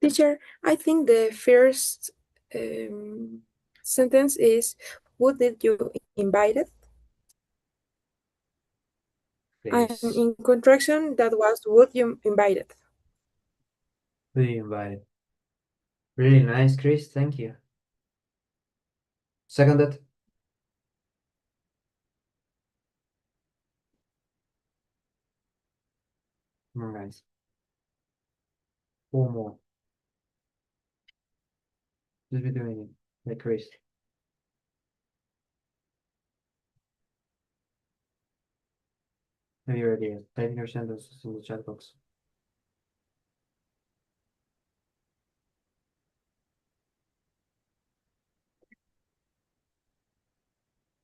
Teacher, I think the first sentence is, who did you invite? And Please. in contraction, that was, would you invited? Who you invited? Really nice, Chris. Thank you. Seconded. Nice. 4 more. Just be doing it like Chris. Have your idea. Type your sentences in the chat box.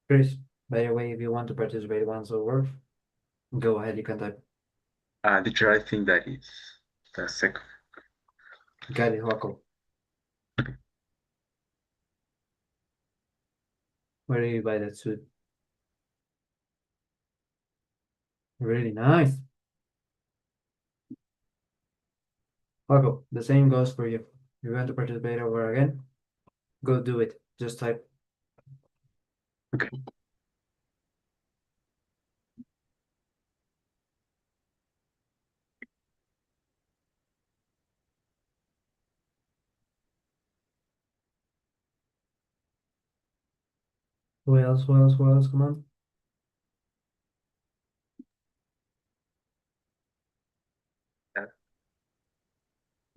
Chris, by the way, if you want to participate once over, go ahead, you can type. Teacher, I think that it's the second. Got it, Joaco. Where did you buy that suit? Really nice. Paco, the same goes for you. You're going to participate over again? Go do it. Just type. Okay. Who else? Who else? Who else? Come on.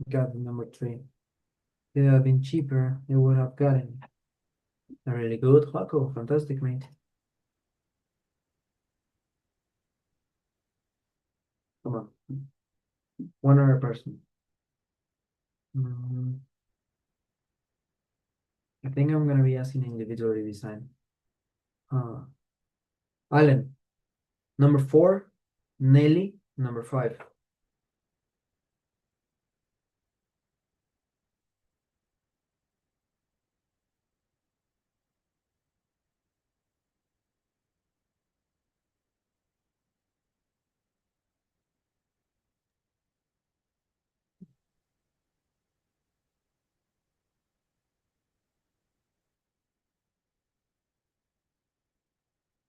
Got the number 3. If it had been cheaper, it would have gotten. A really good, Paco. Fantastic, mate. Come on. One other person. I think I'm gonna be asking individually this time. Alan, number 4. Nelly, number 5.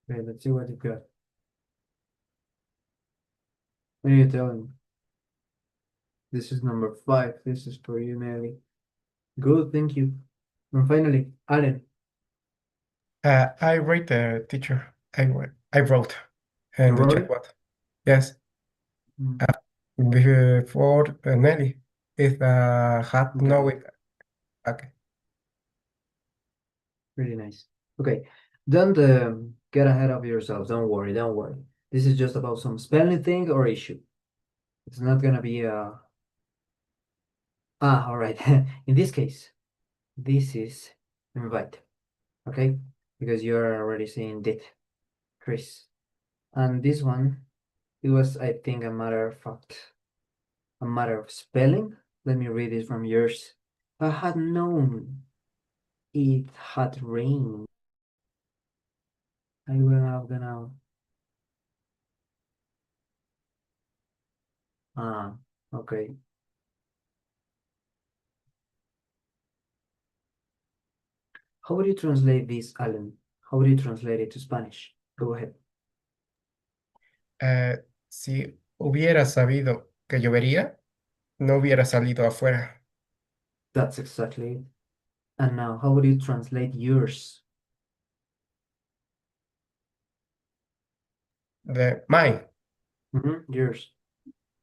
Okay, let's see what you got. What are you telling? This is number 5. This is for you, Nelly. Good, thank you. And finally, Alan. I read the teacher. I wrote in the Wrote chat it? box. Yes. Before Nelly, if had Okay. know it. Okay. Really nice. Okay, don't get ahead of yourselves. Don't worry, don't worry. This is just about some spelling thing or issue. It's not gonna be a... all right. In this case, this is invite, okay? Because you're already saying did, Chris. And this one, it was, I think, a matter of fact, a matter of spelling. Let me read it from yours. I had known it had rained. I will have gonna... okay. How would you translate this, Alan? How would you translate it to Spanish? Go ahead. Si hubiera sabido que llovería, no hubiera salido afuera. That's exactly it. And now, how would you translate yours? Mine. Yours.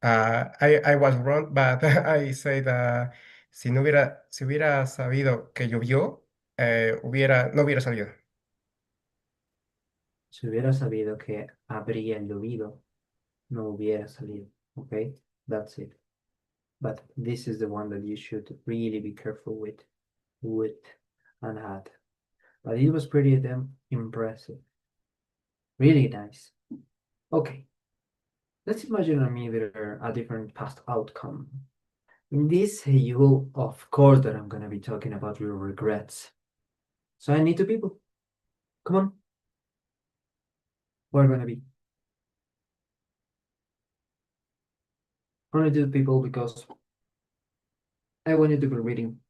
I was wrong, but I said si hubiera sabido que llovió, no hubiera salido. Si hubiera sabido que habría llovido, no hubiera salido. Okay, that's it. But this is the one that you should really be careful with and had. But it was pretty damn impressive. Really nice. Okay, let's imagine a different past outcome. In this, you will, of course, that I'm gonna be talking about your regrets. So I need 2 people. Come on. We're gonna be only 2 people because I want you to be reading.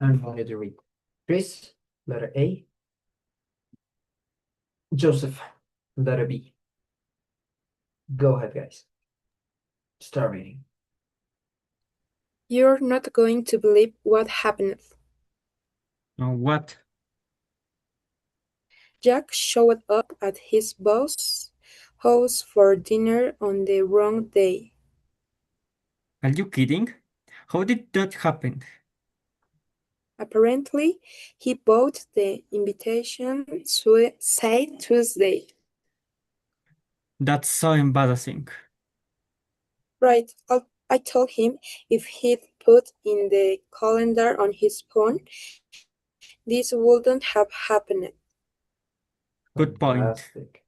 I want you to read. Chris, letter A. Joseph, letter B. Go ahead, guys. Start reading. You're not going to believe what happened. What? Jack showed up at his boss's house for dinner on the wrong day. Are you kidding? How did that happen? Apparently, he bought the invitation say Tuesday. That's so embarrassing. Right. I told him if he'd put in the calendar on his phone, this wouldn't have happened. Good point. Fantastic.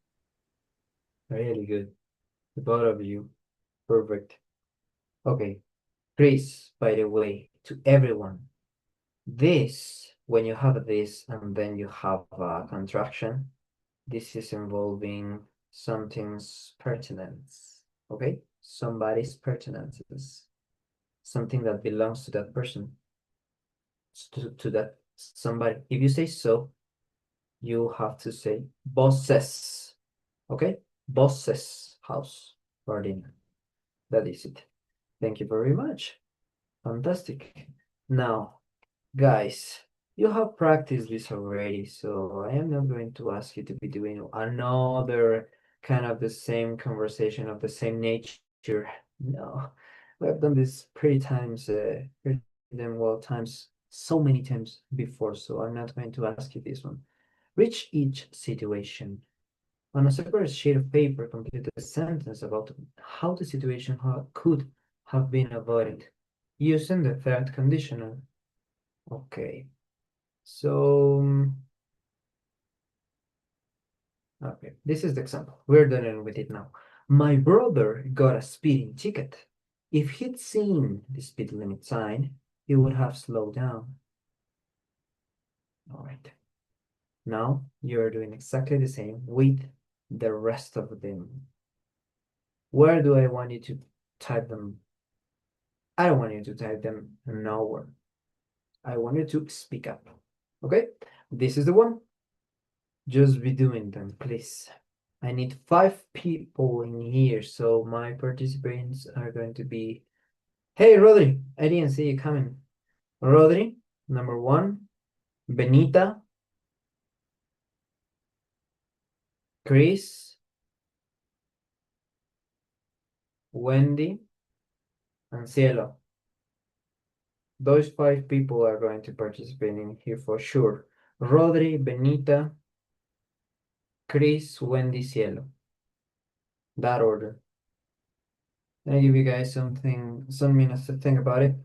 Really good. The both of you. Perfect. Okay. Chris, by the way, to everyone, this when you have this and then you have a contraction, this is involving something's pertinence, okay? Somebody's pertinences, something that belongs to that person, to that somebody. If you say so, you have to say bosses, okay? Bosses house for dinner. That is it. Thank you very much. Fantastic. Now, guys, you have practiced this already, so I am not going to ask you to be doing another kind of the same conversation of the same nature. No, we have done this pretty damn well times, so many times before, so I'm not going to ask you this one. Reach each situation. On a separate sheet of paper, complete a sentence about how the situation could have been avoided using the third conditional. Okay, so okay, this is the example. We're done with it now. My brother got a speeding ticket. If he'd seen the speed limit sign, he would have slowed down. All right. Now you're doing exactly the same with the rest of them. Where do I want you to type them? I don't want you to type them nowhere. I want you to speak up. Okay? This is the one. Just be doing them, please. I need 5 people in here, so my participants are going to be. Hey, Rodri, I didn't see you coming. Rodri, number 1. Benita. Chris. Wendy. And Cielo. Those 5 people are going to participate in here for sure. Rodri, Benita, Chris, Wendy, Cielo. That order. I give you guys some minutes to think about it.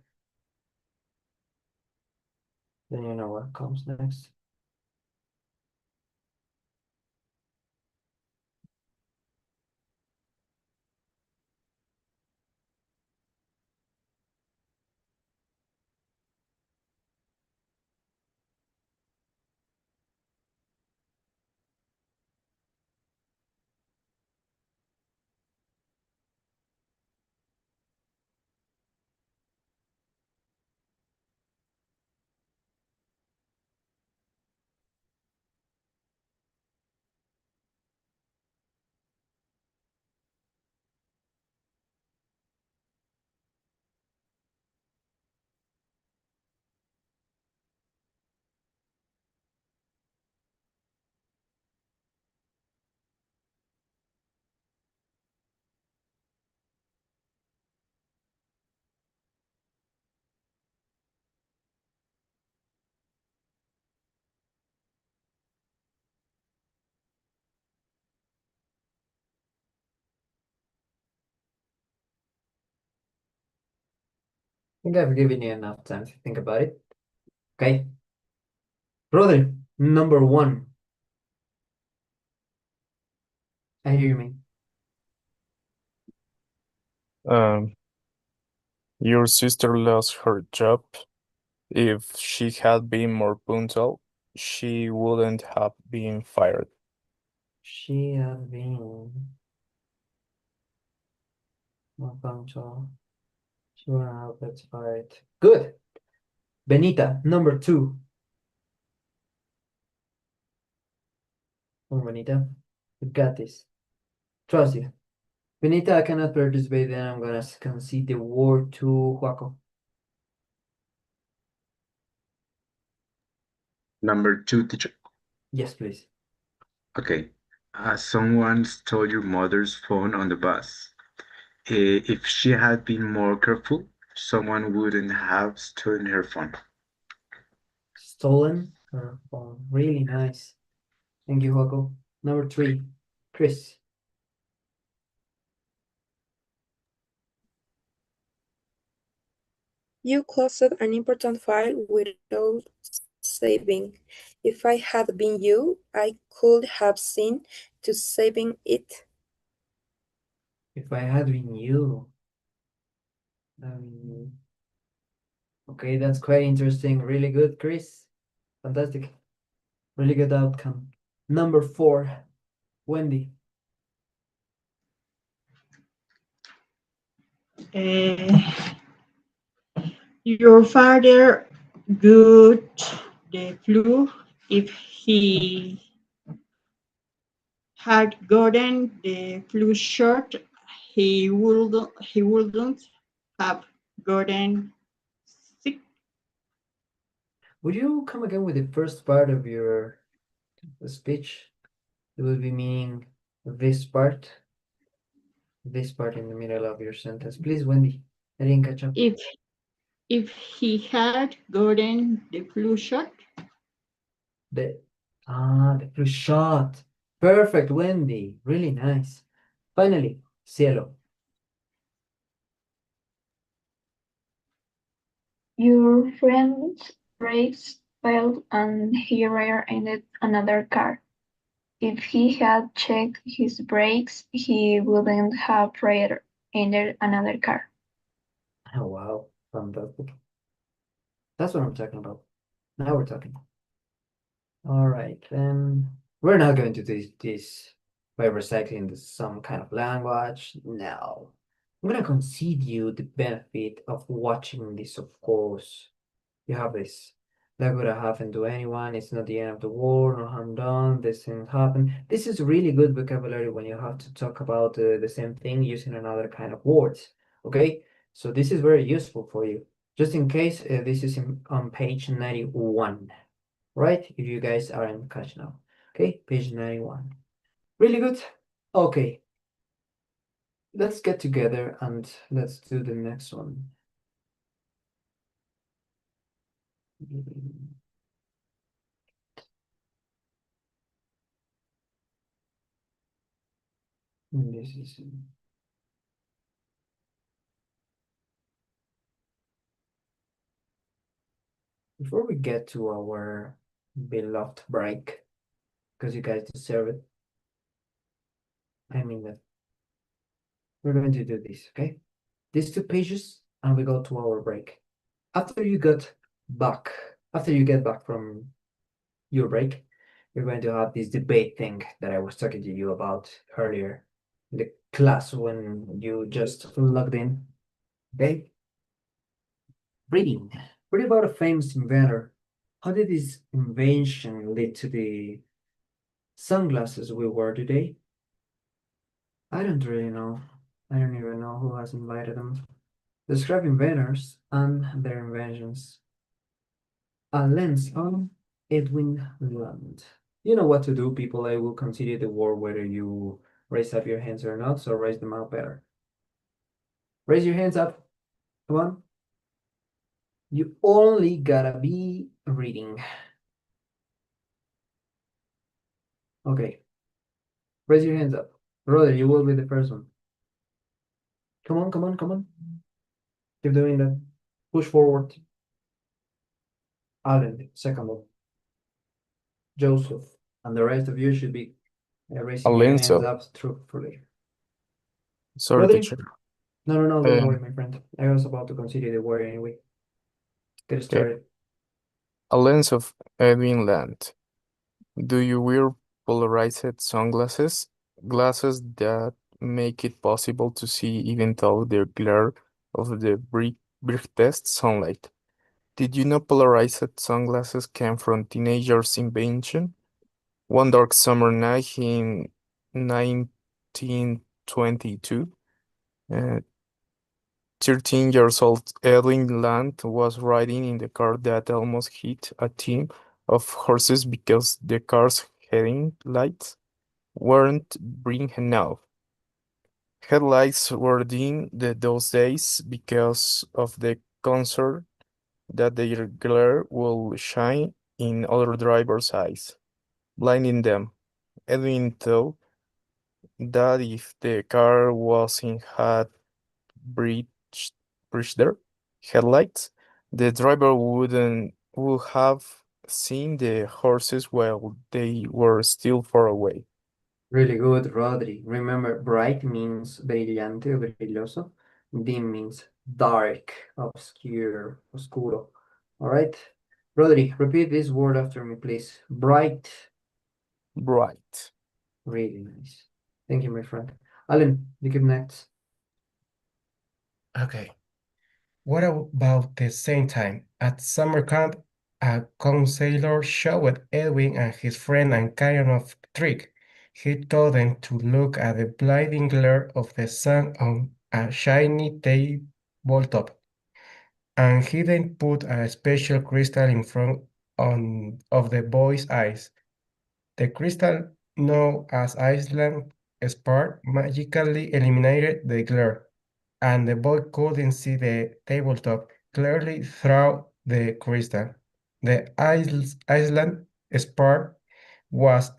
Then you know what comes next. I think I've given you enough time to think about it. Okay. Rodri, number 1. I hear me. Your sister lost her job. If she had been more punctual, she wouldn't have been fired. She has been more punctual. She won't have that's fired. Good. Benita, number 2. Come on, Benita. You got this. Trust you. Benita, I cannot participate, then I'm gonna concede the word to Joaco. Number 2, teacher. Yes, please. Okay. Someone stole your mother's phone on the bus. If she had been more careful, someone wouldn't have stolen her phone. Stolen her phone. Really nice. Thank you, Joaco. Number 3. Chris. You closed an important file without saving. If I had been you, I could have seen to saving it. If I had been you. Okay, that's quite interesting. Really good, Chris. Fantastic. Really good outcome. Number 4, Wendy. Your father got the flu. If he had gotten the flu shot, he wouldn't have gotten sick. Would you come again with the first part of your speech? It would be meaning this part in the middle of your sentence. Please, Wendy. I didn't catch up. If he had gotten the flu shot, The flu shot. Perfect, Wendy. Really nice. Finally, Cielo. Your friend's brakes failed and he rear-ended another car. If he had checked his brakes, he wouldn't have rear-ended another car. Oh, wow. Fantastic. That's what I'm talking about. Now we're talking. All right, we're not going to do this by recycling some kind of language. No. I'm gonna concede you the benefit of watching this, of course. You have this. That could have happened to anyone. It's not the end of the world, no harm done. This thing happened. This is really good vocabulary when you have to talk about the same thing using another kind of words. Okay, so this is very useful for you. Just in case, this is on page 91, right? If you guys aren't catching up. Okay, page 91. Really good. Okay, let's get together and let's do the next one. This is before we get to our beloved break, because you guys deserve it. I mean that we're going to do this, okay? These 2 pages, and we go to our break. After you get back from your break, you're going to have this debate thing that I was talking to you about earlier in the class when you just logged in. Okay? Reading. Read about a famous inventor. How did this invention lead to the sunglasses we wear today? I don't really know. I don't even know who has invited them. Describe inventors and their inventions. A lens on Edwin Land. You know what to do, people. I will continue the war whether you raise up your hands or not, so raise them up better. Raise your hands up. Come on. You only gotta be reading. Okay. Raise your hands up. Brother, you will be the first one. Come on, come on, come on. Keep doing that. Push forward. Alan, second one. Joseph. And the rest of you should be raising your hands Alonso. up truthfully. Sorry, Rodri? teacher. No, don't worry, my friend. I was about to consider the word anyway. Get Okay. started. A lens of Edwin Land. Do you wear polarized sunglasses? Glasses that make it possible to see even though the glare of the brightest sunlight. Did you know polarized sunglasses came from teenagers' invention? One dark summer night in 1922, uh, 13 years old Edwin Land was riding in the car that almost hit a team of horses because the car's headlights weren't bright enough. Headlights were dim those days because of the concern that their glare will shine in other drivers' eyes, blinding them. Edwin thought that if the car wasn't had breached their headlights, the driver would have seen the horses while they were still far away. Really good, Rodri. Remember, bright means brillante o brilloso. Dim means dark, obscure, oscuro. All right? Rodri, repeat this word after me, please. Bright. Bright. Really nice. Thank you, my friend. Alan, you can next. Okay. What about the same time? At summer camp, a counselor showed Edwin and his friend a kind of trick. He told them to look at the blinding glare of the sun on a shiny tabletop, and he then put a special crystal in front of the boy's eyes. The crystal, known as Iceland Spark, magically eliminated the glare, and the boy couldn't see the tabletop clearly through the crystal. The Iceland Spark was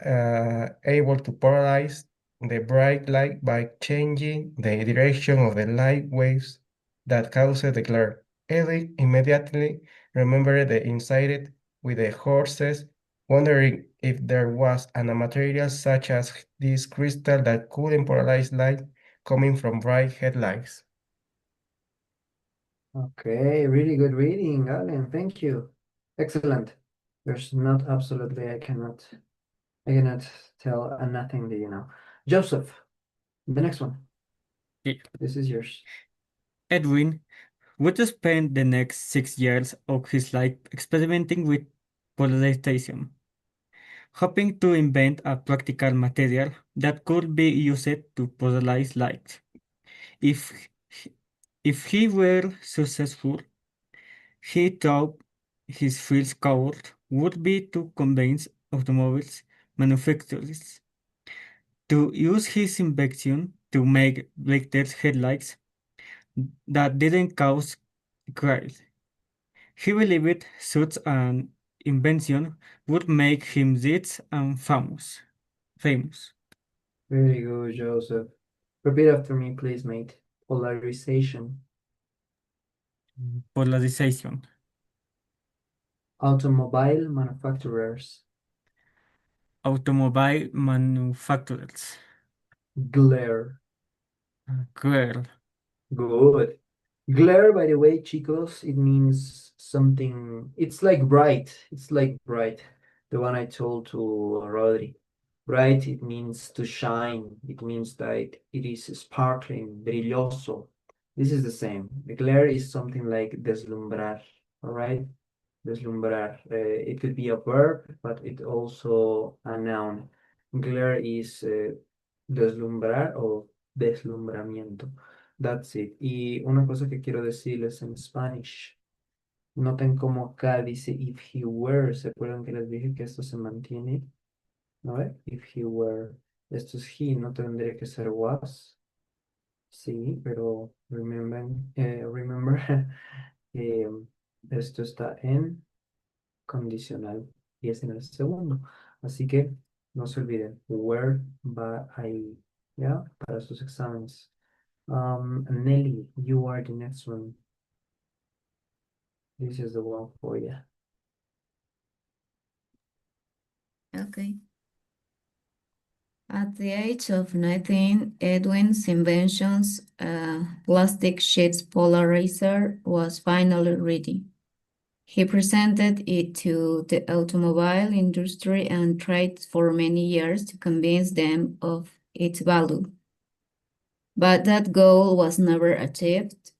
able to polarize the bright light by changing the direction of the light waves that caused the glare. Eric immediately remembered the incident with the horses, wondering if there was a material such as this crystal that couldn't polarize light coming from bright headlights. Okay, really good reading, Alan. Thank you. Excellent. There's not absolutely, I cannot tell nothing that you know. Joseph, the next one. Okay. This is yours. Edwin would spend the next 6 years of his life experimenting with polarization, hoping to invent a practical material that could be used to polarize light. If if he were successful, he thought his first goal would be to convince automobiles manufacturers to use his invention to make brighter headlights that didn't cause crashes. He believed such an invention would make him rich and famous. Very good, Joseph. Repeat after me, please, mate. Polarization. Polarization. Automobile manufacturers. Automobile manufacturers. Glare. Glare. Good. Glare, by the way, chicos, it means something. It's like bright. It's like bright. The one I told to Rodri. Bright, it means to shine. It means that it is sparkling, brilloso. This is the same. The glare is something like deslumbrar, all right? Deslumbrar. It could be a verb, but it also a noun. Glare is deslumbrar o deslumbramiento. That's it. Y una cosa que quiero decirles en Spanish. Noten cómo acá dice if he were. ¿Se acuerdan que les dije que esto se mantiene? ¿No ve? If he were. Esto es he, no tendría que ser was. Sí, pero remember eh, esto está en condicional y es en el segundo. Así que no se olviden, where va ahí, ¿ya? Para sus exámenes. Nelly, you are the next one. This is the one for you. Okay. At the age of 19, Edwin's invention's plastic sheets polarizer was finally ready. He presented it to the automobile industry and tried for many years to convince them of its value. But that goal was never achieved.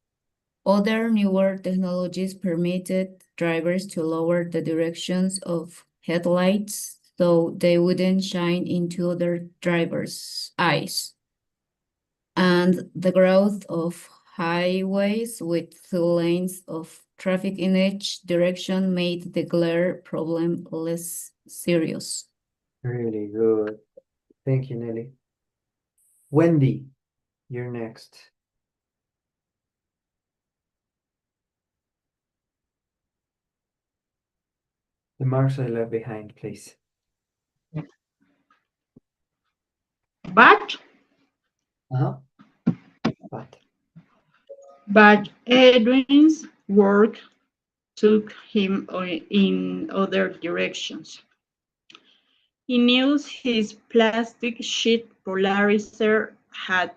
Other newer technologies permitted drivers to lower the directions of headlights so they wouldn't shine into other drivers' eyes. And the growth of highways with 2 lanes of traffic in each direction made the glare problem less serious. Really good. Thank you, Nelly. Wendy, you're next. The marks I left behind, please. But Uh-huh. but Edwin's work took him in other directions. He knew his plastic sheet polarizer had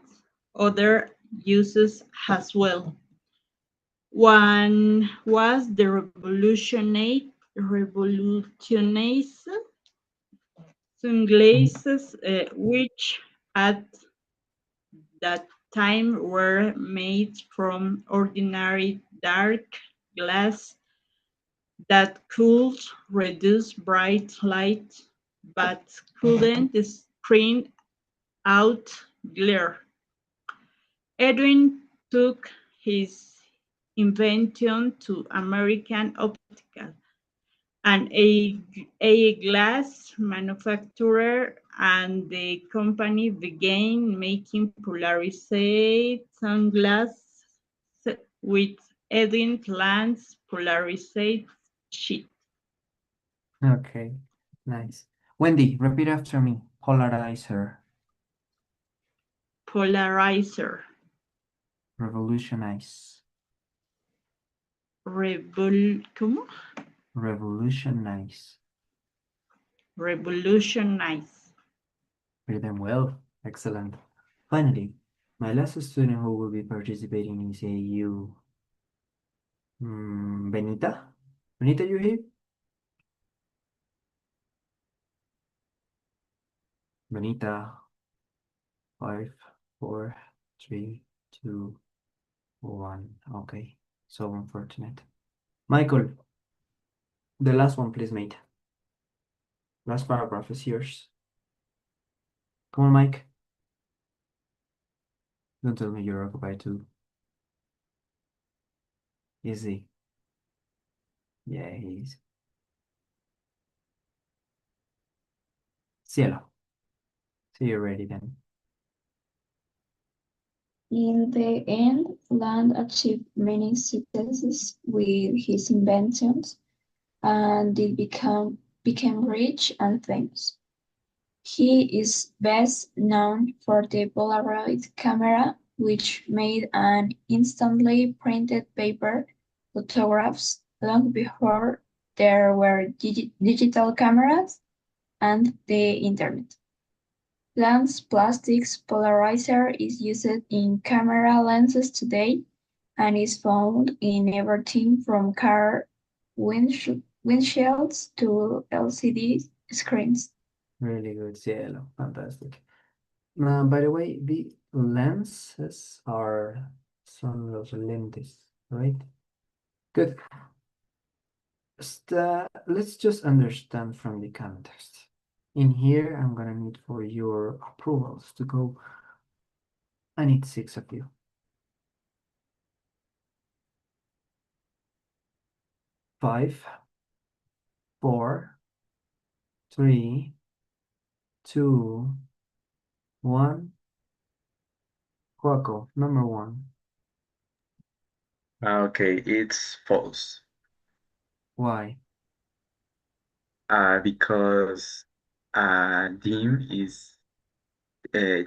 other uses as well. One was the revolutionary revolutionized sunglasses, which at that time were made from ordinary dark glass that could reduce bright light but couldn't screen out glare. Edwin took his invention to American Optical, a glass manufacturer, and the company began making polarized sunglasses with Edwin lens polarized sheet. Okay, nice. Wendy, repeat after me. Polarizer, Polarizer, revolutionize, ¿cómo? revolutionize. Revolutionize. Read them well. Excellent. Finally, my last student who will be participating is you. Benita? Benita, you here? Benita. 5, 4, 3, 2, 1. Okay. So unfortunate. Michael, the last one, please, mate. Last paragraph is yours. Come on, Mike. Don't tell me you're occupied too. Easy. Yeah, he's. Cielo. So you're ready then. In the end, Land achieved many successes with his inventions, and it became rich and famous. He is best known for the Polaroid camera, which made an instantly printed paper photographs long before there were digital cameras and the internet. Lens plastics polarizer is used in camera lenses today and is found in everything from car windshields to LCD screens. Really good, Cielo. Fantastic. By the way, the lenses are son los lentes, right? Good. Let's just understand from the context. In here, I'm gonna need for your approvals to go. I need 6 of you. 5, 4, 3, 2, 1. Joaco, number 1. Okay, it's false. Why? Because dim is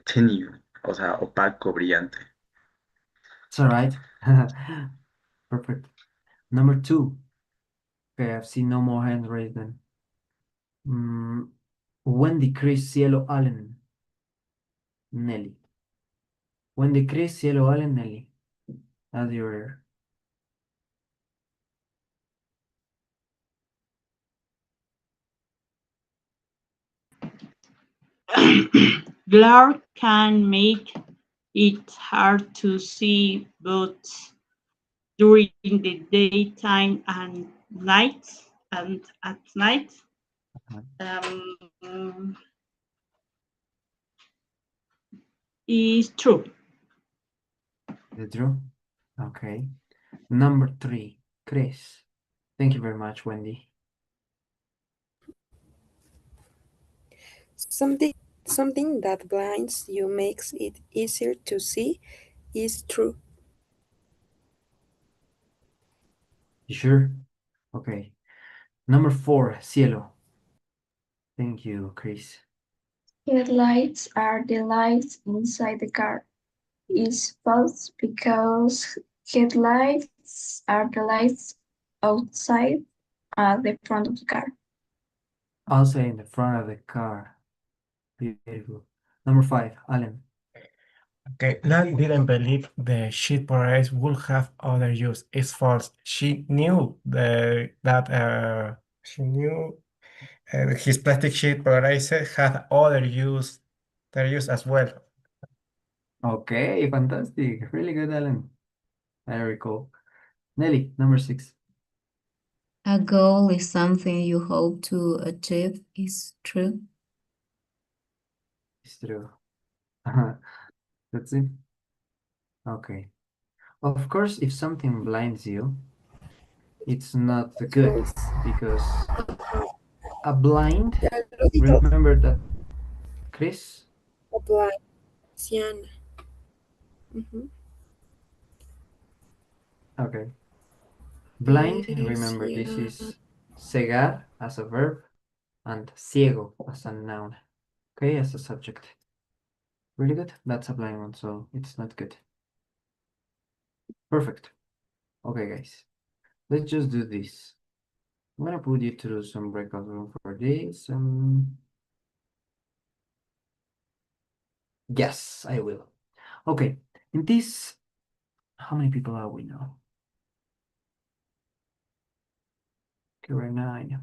tenue, o sea, opaco, brillante. It's all right. Perfect. Number 2. Okay, I've seen no more hands raised then. Wendy, Chris, Cielo, Allen, Nelly. Wendy, Chris, Cielo, Allen, Nelly. That's your. Glare can make it hard to see both during the daytime and at night. Is true. Is it true? Okay. Number 3, Chris. Thank you very much, Wendy. Something that blinds you makes it easier to see is true. You sure? Okay. Number 4, Cielo. Thank you, Chris. Headlights are the lights inside the car. Is false because headlights are the lights outside at the front of the car. Also in the front of the car. Beautiful. Number 5, Allen. Okay, Nan didn't believe the sheet would have other use. It's false. She knew that She knew his plastic sheet paralyzer had other use as well. Okay, fantastic. Really good, Alan. Very cool. Nelly, number 6. A goal is something you hope to achieve is true. It's true. That's it. Okay. Of course, if something blinds you, it's not good because a blind, Ya lo dijo. remember that, Chris? Apply. Siana. Ujú. Okay. Blind, remember this Siana. is cegar as a verb and ciego as a noun. Okay, as a subject. Really good. That's a blind one, so it's not good. Perfect. Okay, guys. Let's just do this. I'm gonna put you through some breakout room for this. Yes, I will. Okay, in this, how many people are we now? Okay, we're 9.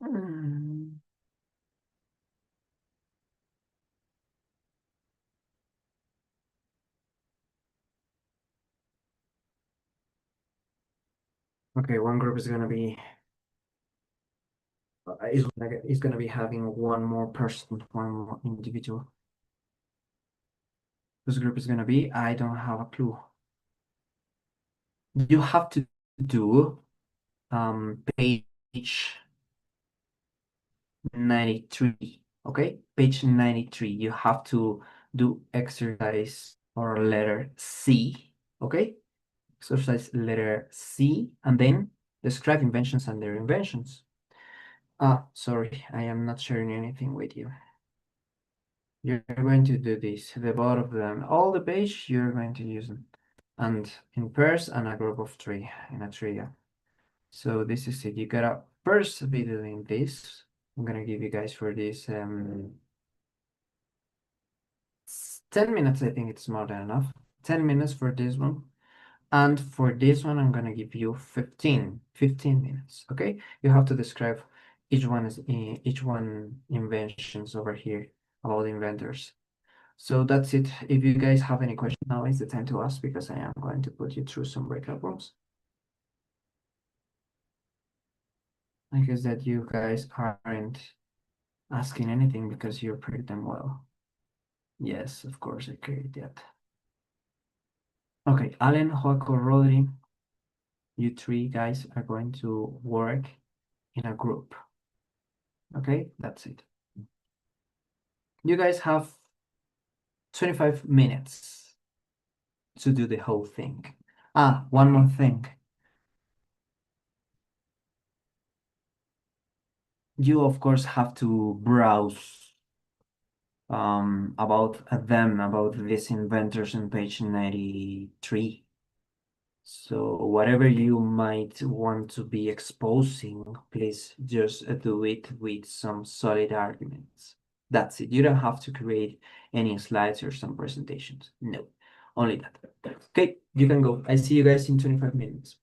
Hmm. Okay, one group is gonna be is gonna be having one more person, one more individual. This group is gonna be, I don't have a clue. You have to do page 93. Okay, page 93. You have to do exercise or letter C. Okay, exercise letter C, and then describe inventions and their inventions. Sorry, I am not sharing anything with you. You're going to do this, the both of them, all the page you're going to use them, and in pairs and a group of 3 in a trio. So this is it. You gotta first be doing this. I'm gonna give you guys for this 10 minutes. I think it's more than enough. 10 minutes for this one. And for this one, I'm gonna give you 15 minutes. Okay, you have to describe each one inventions over here about inventors. So that's it. If you guys have any questions, now is the time to ask because I am going to put you through some breakout rooms. I guess that you guys aren't asking anything because you prepared them well. Yes, of course, I created that. Okay, Allen, Joaco, Rodri, you 3 guys are going to work in a group. Okay, that's it. You guys have 25 minutes to do the whole thing. One more thing. You, of course, have to browse about these inventors on page 93. So whatever you might want to be exposing, please just do it with some solid arguments. That's it. You don't have to create any slides or some presentations. No, only that. Okay, you can go. I see you guys in 25 minutes.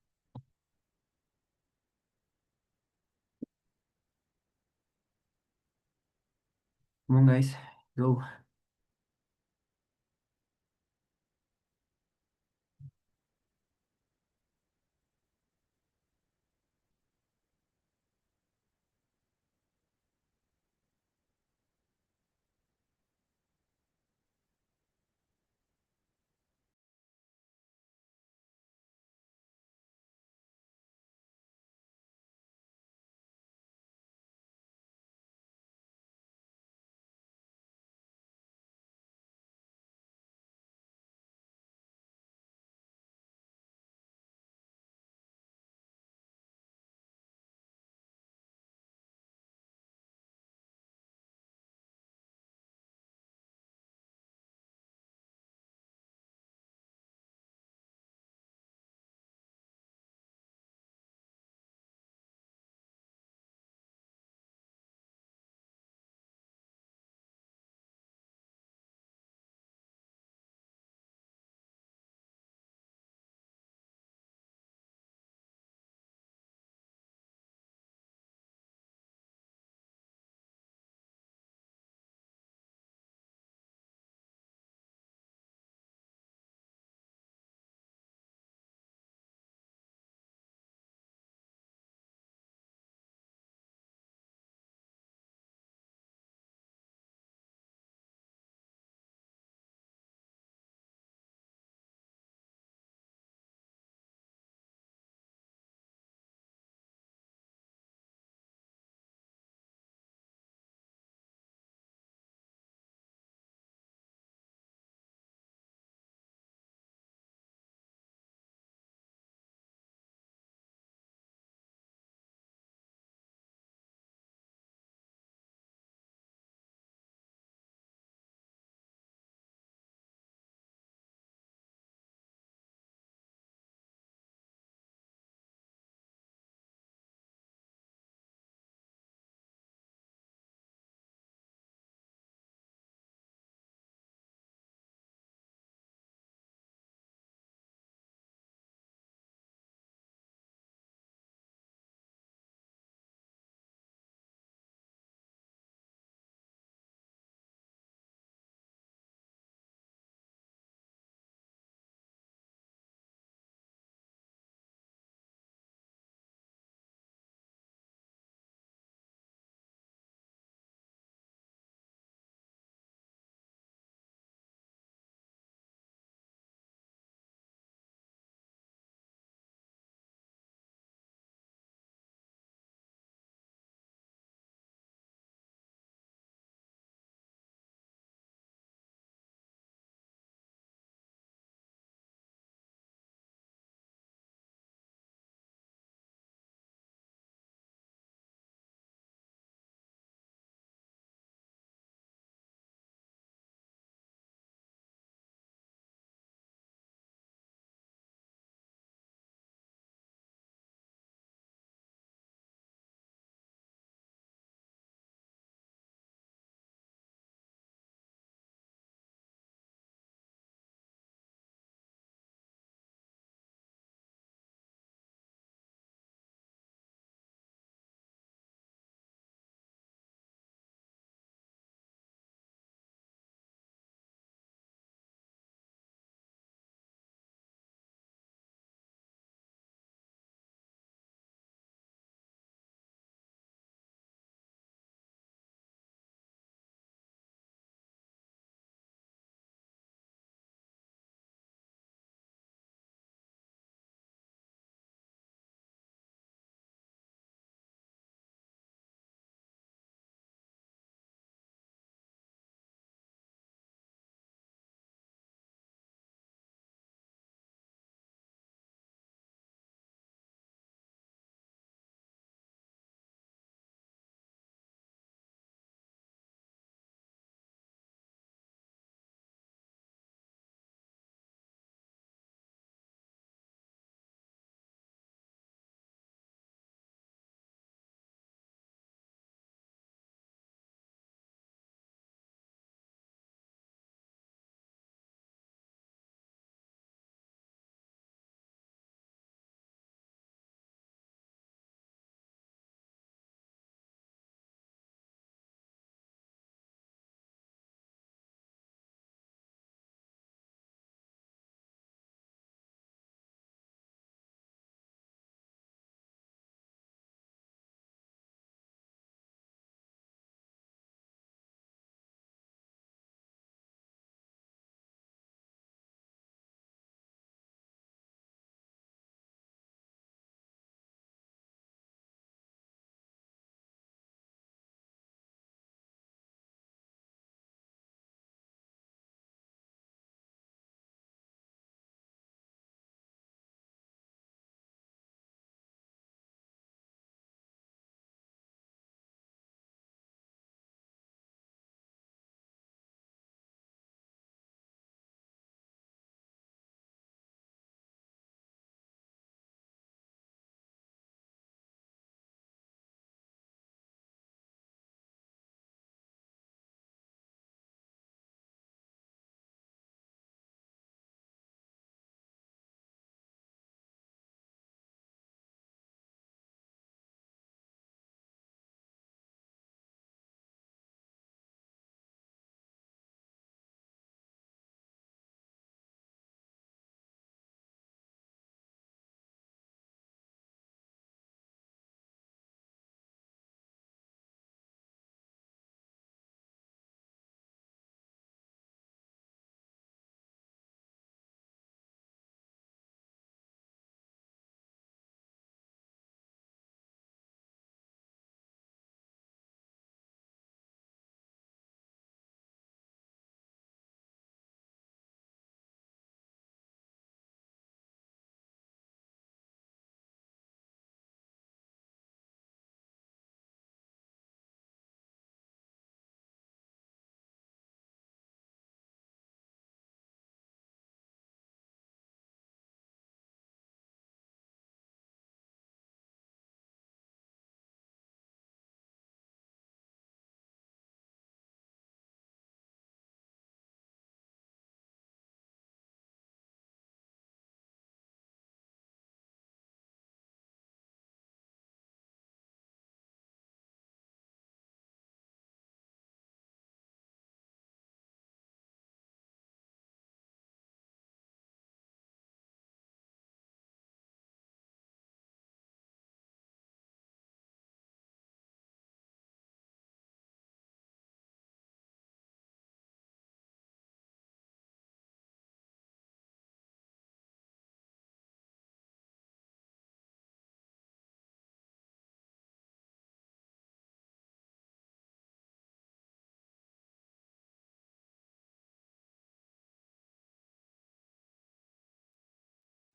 Come on, guys, go.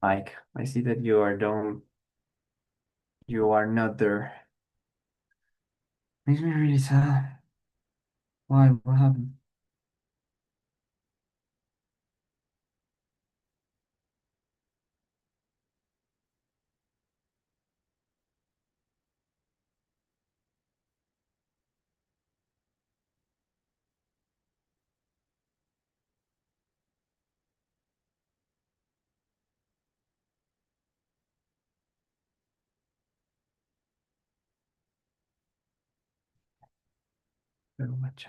Mike, I see that you are done. You are not there. Makes me really sad. Why? What happened? Pero much.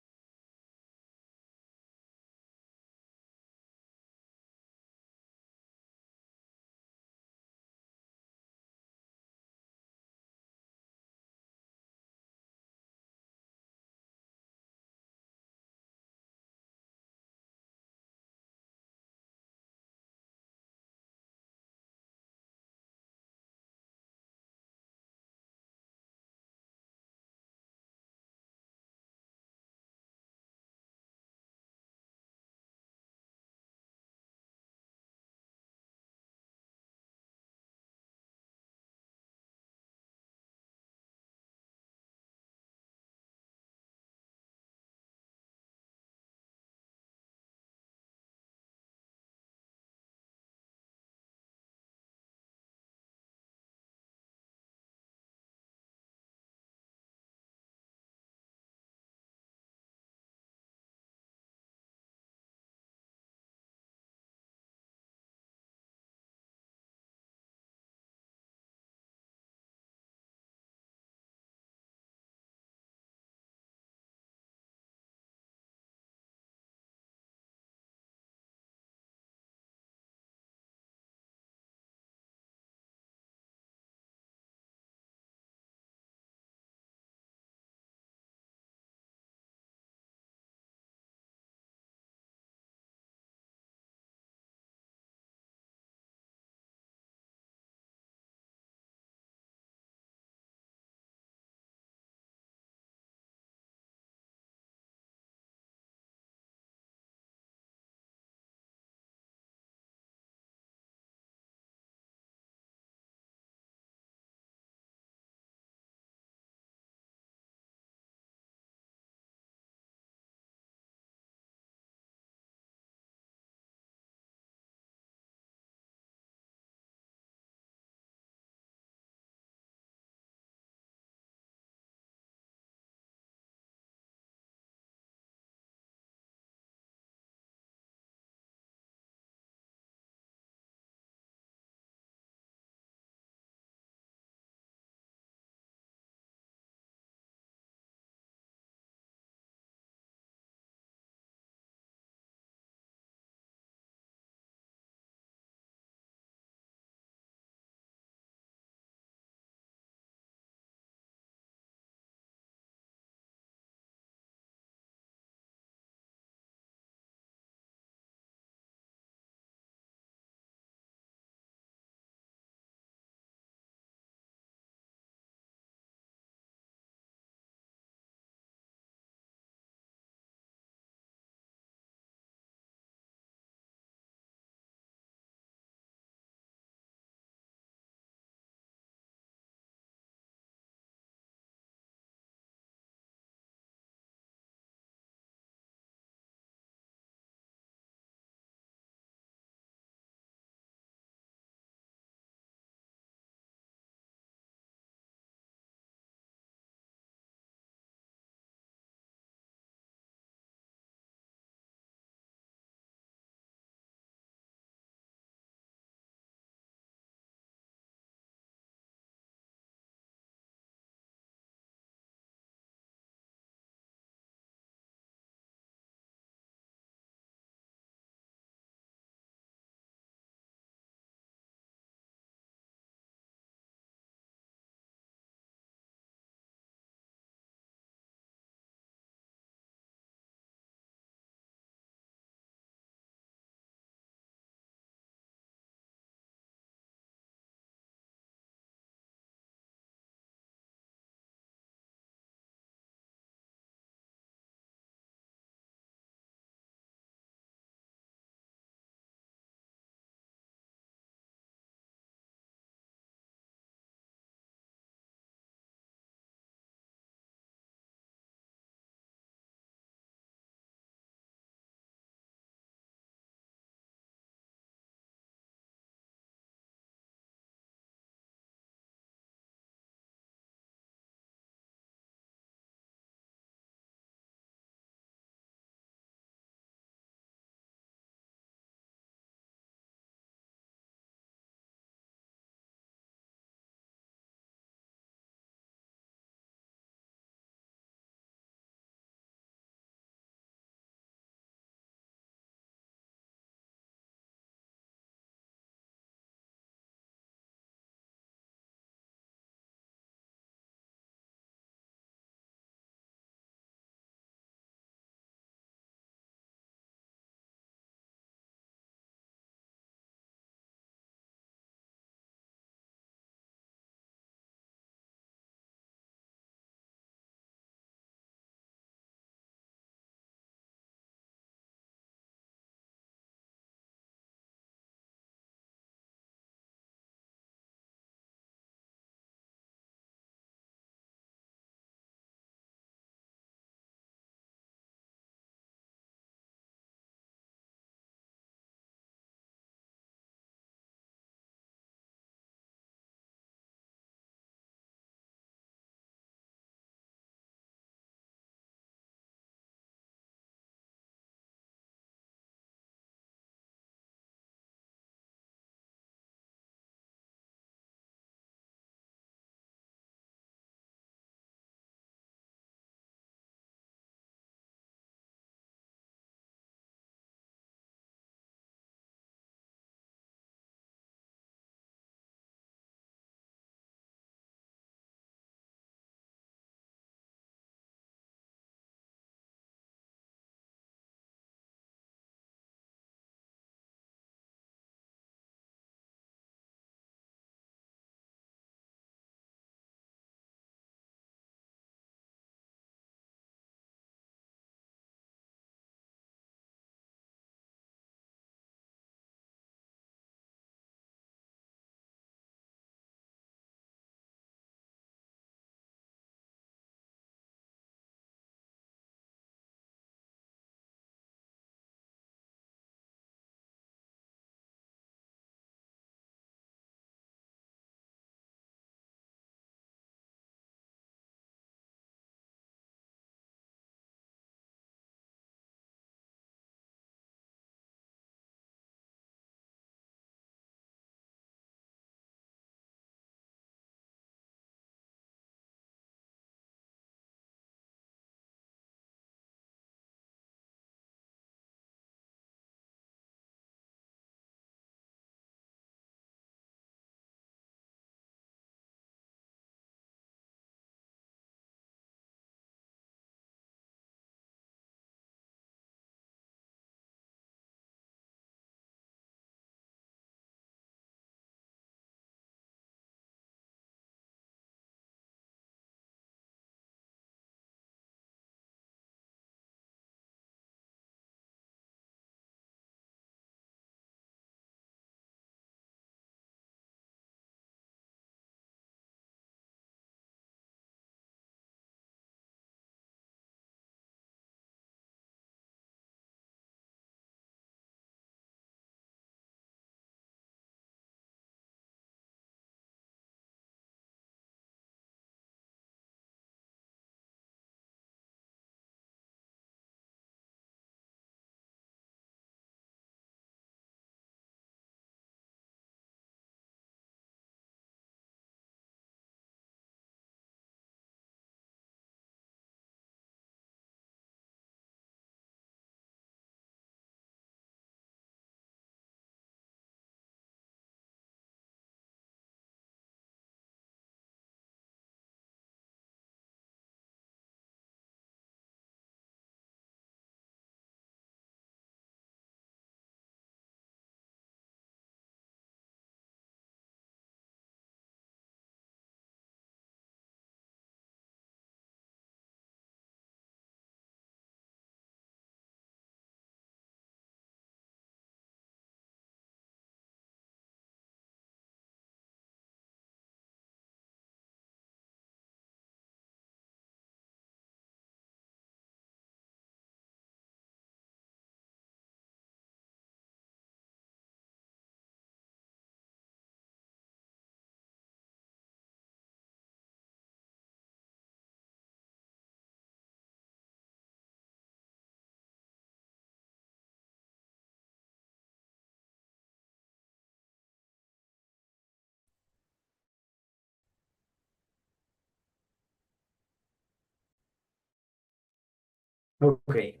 Okay,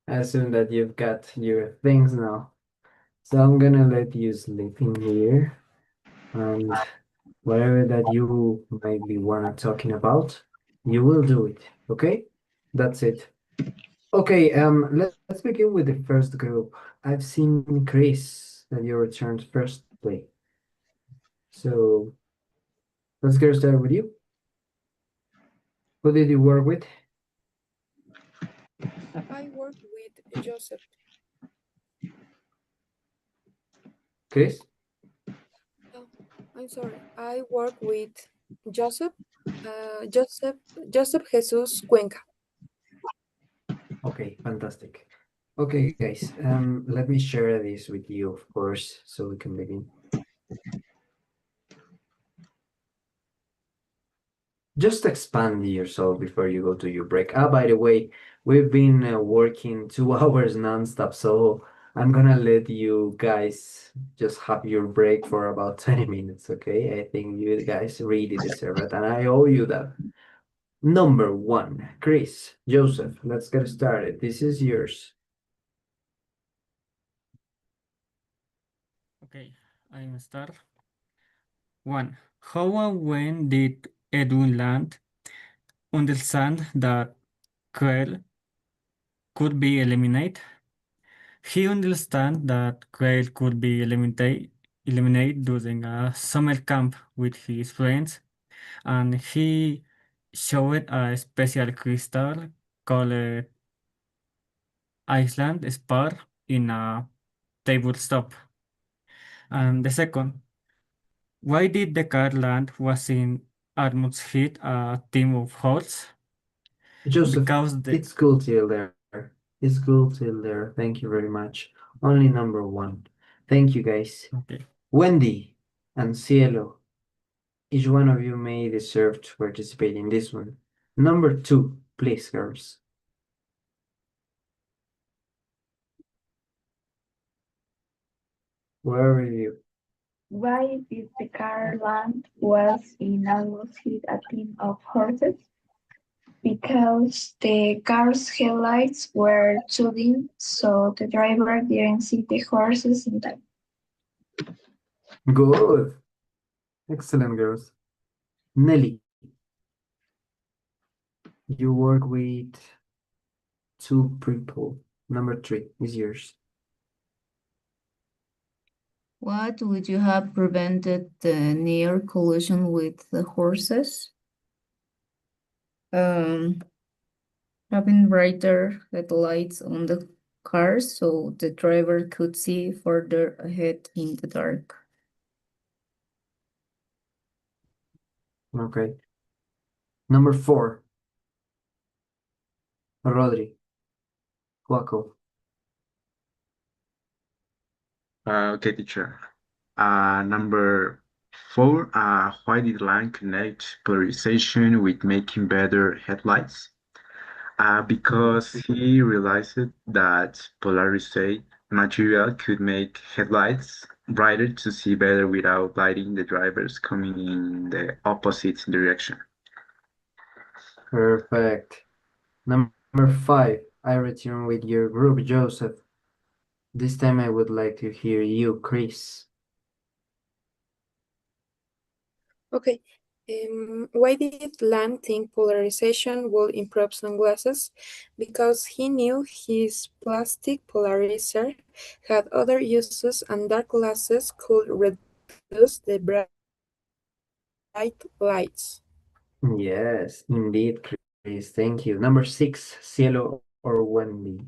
I assume that you've got your things now. So I'm gonna let you sleep in here, and whatever that you might be wanna talking about, you will do it. Okay? That's it. Okay, let's begin with the first group. I've seen Chris that you returned first play. So let's get started with you. Who did you work with? I work with Joseph. Chris? Oh, I'm sorry. I work with Joseph. Joseph Jesus Cuenca. Okay, fantastic. Okay, guys, let me share this with you, of course, so we can begin. Just expand yourself before you go to your break. Ah, by the way, we've been working 2 hours nonstop, so I'm gonna let you guys just have your break for about 20 minutes, okay? I think you guys really deserve it, and I owe you that. Number one, Chris, Joseph, let's get started. This is yours. Okay, I'm start. 1. How and when did Edwin Land understand that Quail could be eliminated? He understand that Quail could be eliminated during a summer camp with his friends, and he showed a special crystal called Iceland Spar in a tabletop. And the second, why did the car land was in almost hit a team of horse? Joseph, Because the it's cool till there. It's cool till there. Thank you very much. Only number one. Thank you, guys. okay. Wendy and Cielo, each one of you may deserve to participate in this one. Number two, please, girls. Where are you? Why did the car land was in almost hit a team of horses? Because the car's headlights were too dim, so the driver didn't see the horses in time. Good. Excellent, girls. Nelly, you work with two people. Number three is yours. What would you have prevented the near collision with the horses? Um, Having brighter headlights on the cars so the driver could see further ahead in the dark. Okay. Number four, Rodri. Waco. Okay, teacher. Number 4, why did line connect polarization with making better headlights? Because he realized that polarized material could make headlights brighter to see better without lighting the drivers coming in the opposite direction. Perfect. Number five, I return with your group, Joseph. This time I would like to hear you, Chris. Okay. Why did Lam think polarization would improve sunglasses? Because he knew his plastic polarizer had other uses and dark glasses could reduce the bright lights. Yes, indeed, Chris. Thank you. Number six, Cielo or Wendy.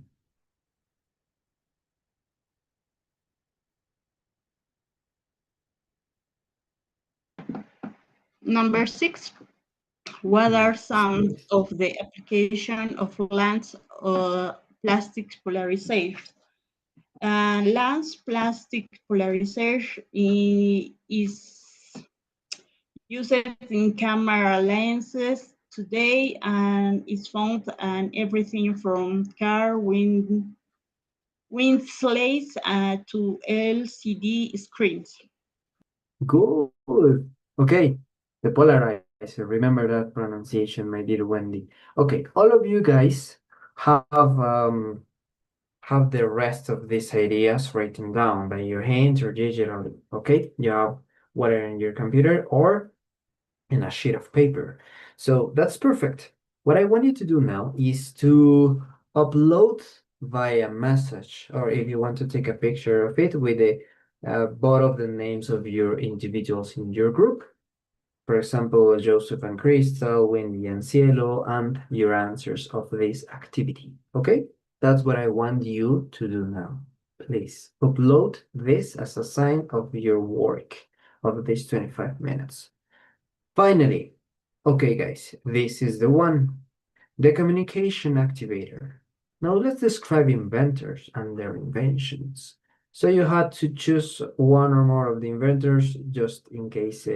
Number 6. What are Yes, some please. of the application of lens plastic polarization? Lens plastic polarization is used in camera lenses today and is found on everything from car windshields to LCD screens. Good. Okay, the polarizer. Remember that pronunciation, my dear Wendy. Okay, all of you guys have the rest of these ideas written down by your hands or digitally. Okay, you have whether in your computer or in a sheet of paper. So that's perfect. What I want you to do now is to upload via message, or if you want to take a picture of it with the both of the names of your individuals in your group. For example, Joseph and Crystal, Wendy and Cielo, and your answers of this activity. Okay? That's what I want you to do now. Please upload this as a sign of your work of these 25 minutes. Finally, okay, guys, this is the one, the communication activator. Now let's describe inventors and their inventions. So you had to choose one or more of the inventors just in case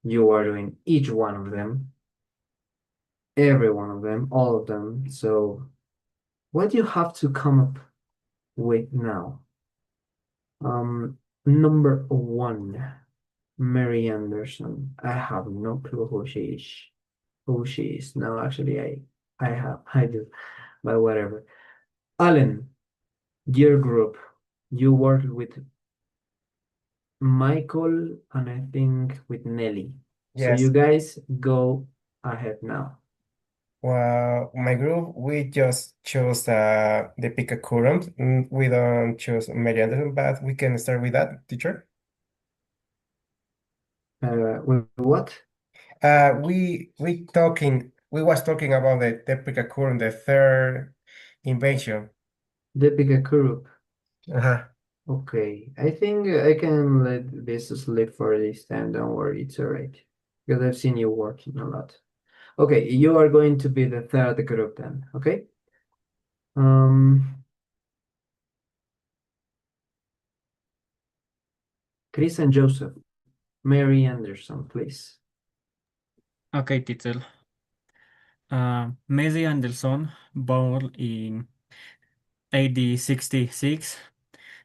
you are doing each one of them, every one of them, all of them. So what do you have to come up with now? Number one, Mary Anderson. I have no clue who she is. Who she is. No, actually, I do, but whatever. Alan, your group, you worked with Michael and I think with Nelly. So you Yes. guys go ahead now. Well, my group, we just chose the Picacurums. We don't choose Mary Anderson, but we can start with that, teacher. With what? We was talking about the Picacurum, the third invention. The Pikachurup. Uh-huh. Okay, I think I can let this slip for this time. Don't worry, it's alright. Because I've seen you working a lot. Okay, you are going to be the third group then, okay? Chris and Joseph, Mary Anderson, please. Okay, teacher. Mary Anderson, born in AD 66.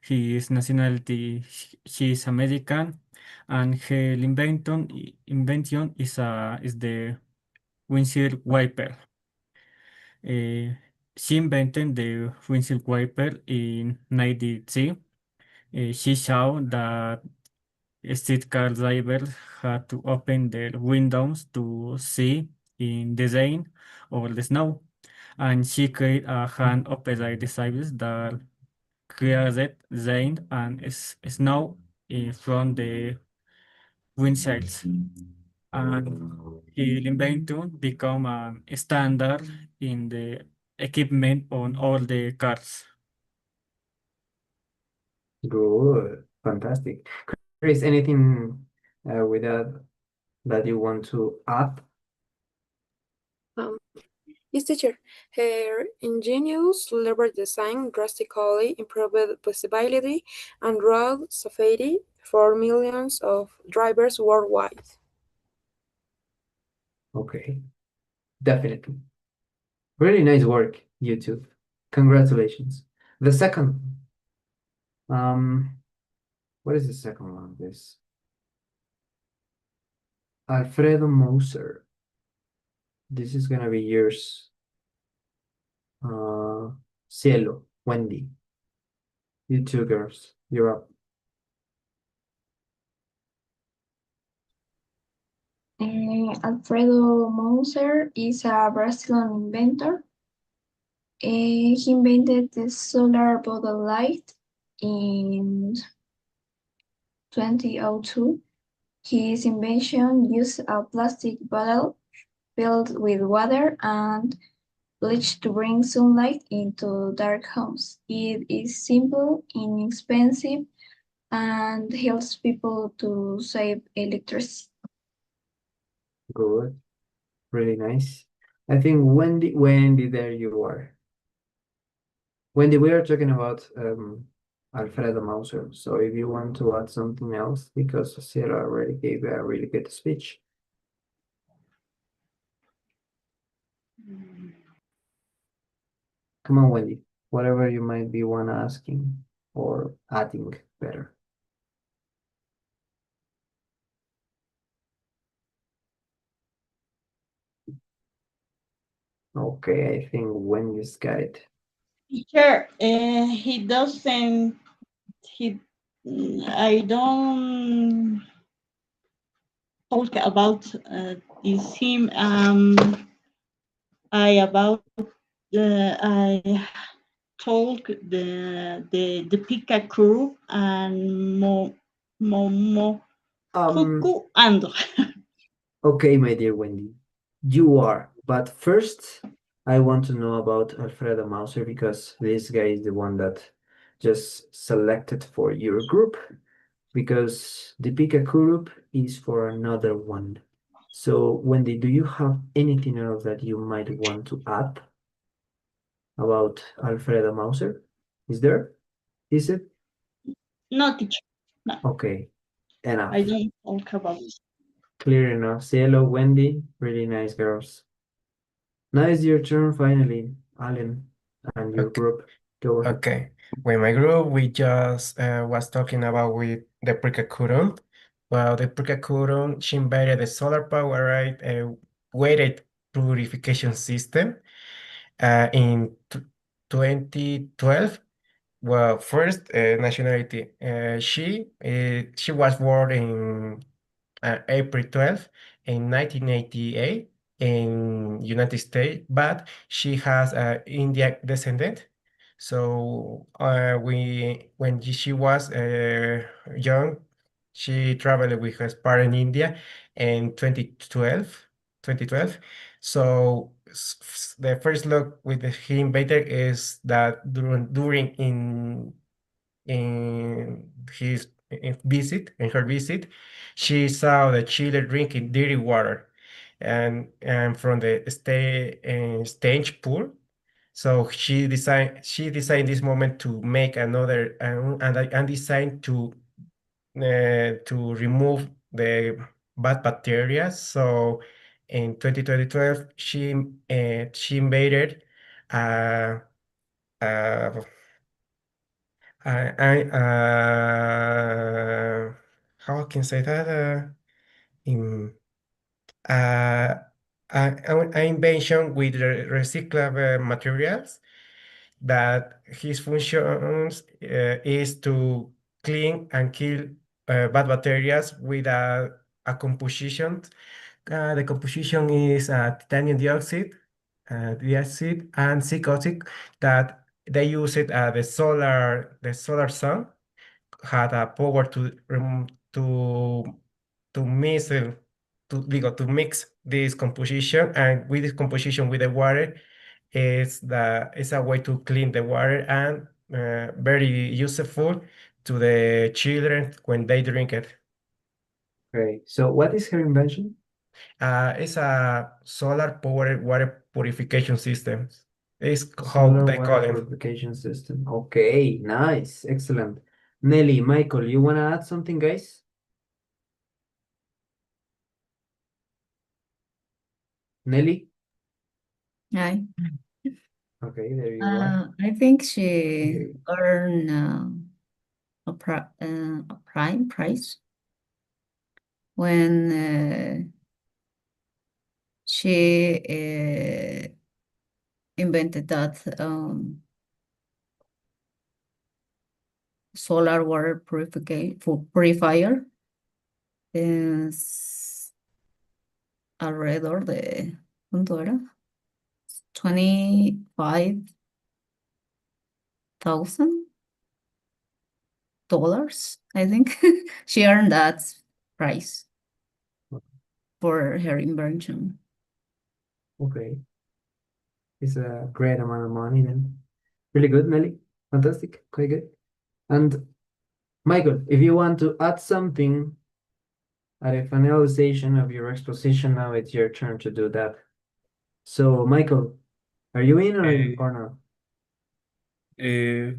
His nationality, she is American, and her invention is the windshield wiper. She invented the windshield wiper in 1993. She saw that streetcar drivers had to open their windows to see in the rain or the snow, and she created a hand-operated device that cleared rain and snow from the windshields. And his invention become a standard in the equipment on all the cars. Good, fantastic. Chris, anything with that you want to add? Yes, teacher. Her ingenious lever design drastically improved visibility and road safety for millions of drivers worldwide. Okay, definitely. Really nice work, you two. Congratulations. The second, what is the second one of this? Alfredo Moser. This is gonna be yours. Cielo, Wendy. You two girls, you're up. Alfredo Moser is a Brazilian inventor. He invented the solar bottle light in 2002. His invention used a plastic bottle filled with water and bleach to bring sunlight into dark homes. It is simple, inexpensive, and helps people to save electricity. Good, really nice. I think Wendy, there you are. Wendy, we are talking about Alfredo Mauser. So if you want to add something else, because Cielo already gave a really good speech. Come on, Wendy. Whatever you might be one asking or adding better. Okay, I think Wendy's got it. Teacher, he doesn't, he, I don't talk about is him, I about, I told the Pika crew and Momo Um, Kuku and okay, my dear Wendy, you are. But first, I want to know about Alfredo Mauser because this guy is the one that just selected for your group because the Pika group is for another one. So, Wendy, do you have anything else that you might want to add about Alfredo Mauser? Is there? Is it? no teacher. No, Okay, I enough. don't talk about it. Clear enough. Say hello, Wendy. Really nice girls. Now it's your turn finally, Alan, and your Okay. group. Go ahead. Okay. With my group, we just was talking about with the Prikakurum. Well, the Prikakurum, she invented the solar power, right? Weighted purification system in 2012. Well, first, nationality. She was born in April 12th in 1988 in United States, but she has Indian descendant. So when she was young, she traveled with her parents in India in 2012. So the first look with the him better is that during in his in her visit, she saw the children drinking dirty water, and from the stage pool. So she designed this moment to make another and designed to remove the bad bacteria. So in 2012, she invaded uh, uh, how can I say that? In uh, an invention with recyclable materials that his functions is to clean and kill bad bacteria with a composition. The composition is titanium dioxide and psychotic that they use it the solar sun had a power to to mix to mix this composition, and with this composition with the water is a way to clean the water and very useful to the children when they drink it. Okay. So what is her invention? It's a solar powered water purification system. It's how Solar they water call it. purification system. Okay, nice, excellent. Nelly, Michael, you wanna add something, guys? Nelly? Hi. Okay, there you are. I think she Okay. earned a prime prize when she invented that solar water purifier. Es alrededor de, ¿cuánto era? 25,000 dollars, I think. She earned that price for her invention. Okay. It's a great amount of money then. Really good, Nelly. Fantastic. Quite good. And Michael, if you want to add something at a finalization of your exposition, now it's your turn to do that. So, Michael, are you in or not? Uh,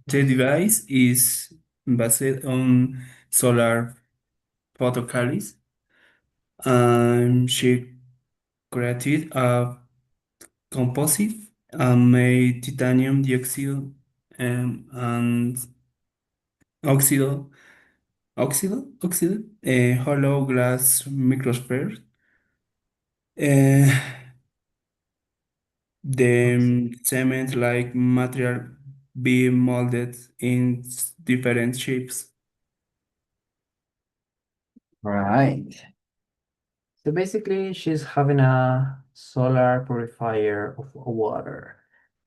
the device is based on solar photocalypse, and she created a composite made titanium dioxide and oxido, a hollow glass microsphere. Uh, The cement-like material be molded in different shapes. Right. So basically, she's having a solar purifier of water.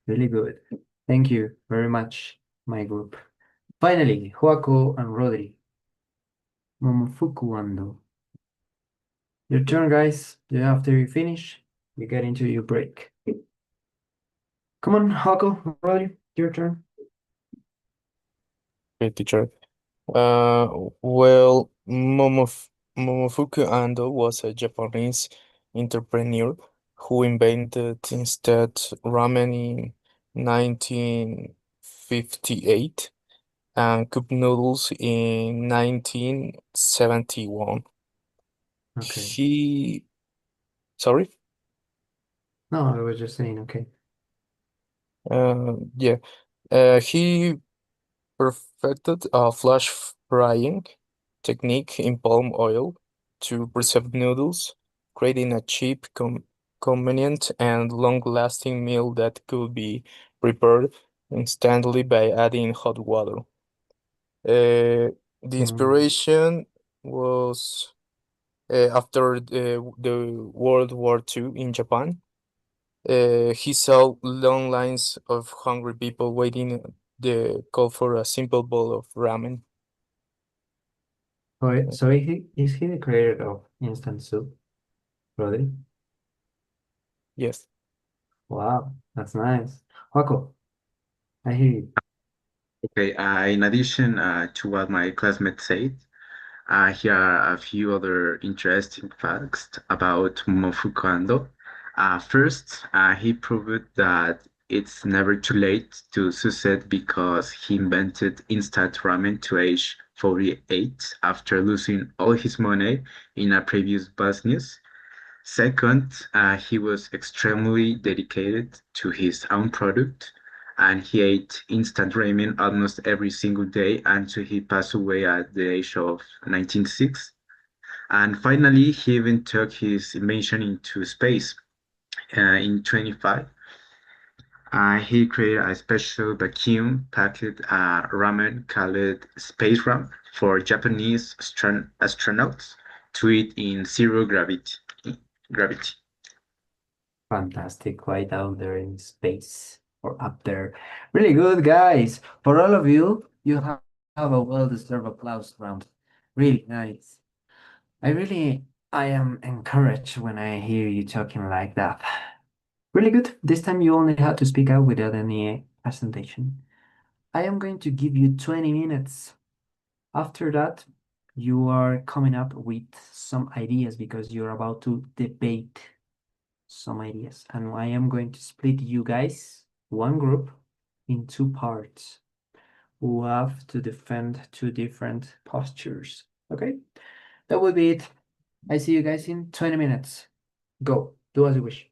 Really good. Thank you very much, my group. Finally, Joaco and Rodri. Momofuku Ando. Your turn, guys. After you finish, you get into your break. Come on, Joaco, Rodri, your turn. Okay, teacher. Uh, well, Momofuku Ando was a Japanese entrepreneur who invented instant ramen in 1958 and cup noodles in 1971. Okay. He, sorry? No, I was just saying, okay. Yeah. He perfected a flash frying technique in palm oil to preserve noodles, creating a cheap, convenient, and long-lasting meal that could be prepared instantly by adding hot water. The inspiration was after the World War II in Japan. He saw long lines of hungry people waiting the call for a simple bowl of ramen. So is he the creator of instant soup, Rodri? Yes. Wow, that's nice. Joaco, I hear you. Okay, in addition to what my classmates said, here are a few other interesting facts about Momofuku Ando. First, he proved that it's never too late to succeed because he invented instant ramen to age 48 after losing all his money in a previous business. Second, he was extremely dedicated to his own product, and he ate instant ramen almost every single day until he passed away at the age of 96. And finally, he even took his invention into space. In 25, he created a special vacuum packed ramen called Space Ram for Japanese astronauts to eat in zero gravity. Fantastic, right down there in space or up there. Really good, guys. For all of you, you have a well-deserved applause round. Really nice. I am encouraged when I hear you talking like that. Really good. This time you only had to speak out without any presentation. I am going to give you 20 minutes. After that, you are coming up with some ideas because you're about to debate some ideas. And I am going to split you guys, one group, in two parts who have to defend two different postures. Okay? That will be it. I see you guys in 20 minutes. Go. Do as you wish.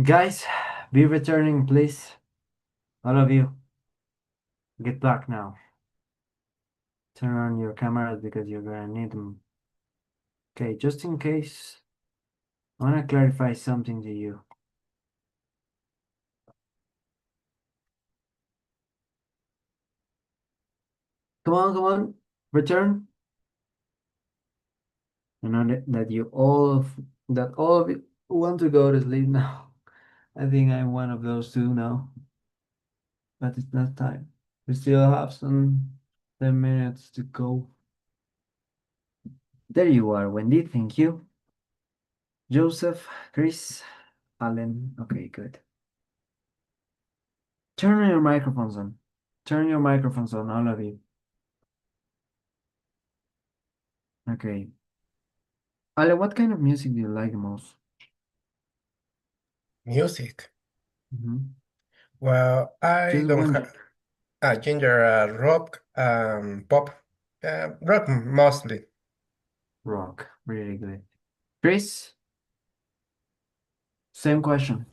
Guys, be returning, please. All of you, get back now. Turn on your cameras because you're gonna need them. Okay, just in case, I wanna clarify something to you. Come on, return. I know that that all of you want to go to sleep now. I think I'm one of those two now, but it's not time. We still have some 10 minutes to go. There you are, Wendy. Thank you. Joseph, Chris, Allen. Okay, good. Turn your microphones on. Turn your microphones on, all of you. Okay. Ale, what kind of music do you like the most? Music. Mhm. Well, I Just don't one. have ginger rock, pop, rock mostly. Rock. Really good. Chris, same question.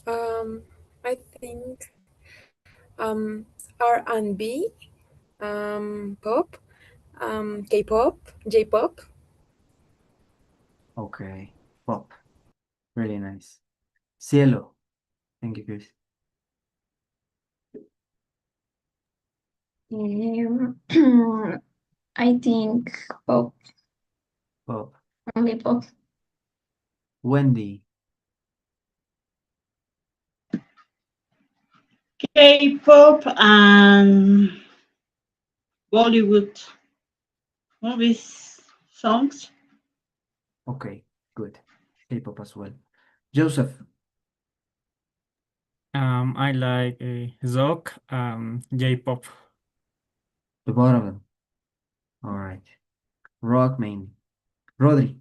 I think R&B, pop, K-pop, J-pop. Okay. Pop. Really nice. Cielo. Thank you, Chris. I think pop, Pop. only pop. Wendy. K-pop and Bollywood movies, songs. Okay, good. K-pop as well. Joseph. I like rock, J-pop. The both of them. All right. Rock mainly. Rodri.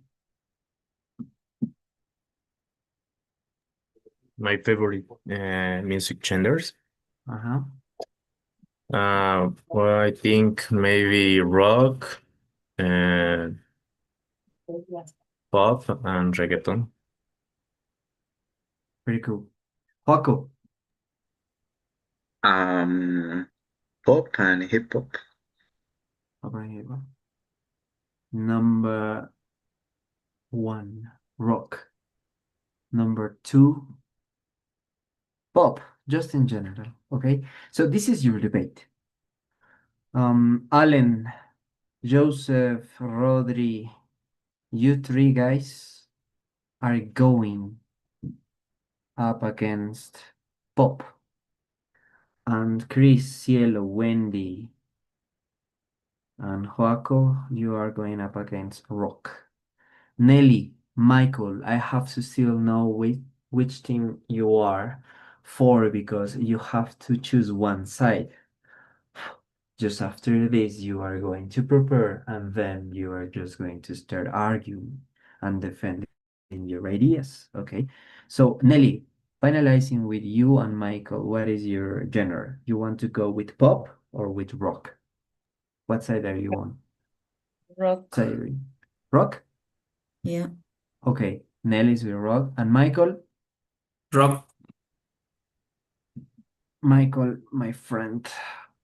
My favorite music genders. Uh-huh. Well, I think maybe rock, and pop, and reggaeton. Pretty cool. Paco. Pop and hip hop. Okay, here we go. Number 1, rock. Number 2, pop, just in general. Okay, so this is your debate. Allen, Joseph, Rodri, you three guys are going up against pop. And Chris, Cielo, Wendy, and Joaco, you are going up against rock. Nelly, Michael, I have to still know which team you are for because you have to choose one side. Just after this, you are going to prepare and then you are just going to start arguing and defending your ideas. Okay. So, Nelly, finalizing with you and Michael, what is your genre? You want to go with pop or with rock? What side are you on? Rock. Side are you? Rock? Yeah. Okay. Nelly's with rock. And Michael? Rock. Michael, my friend,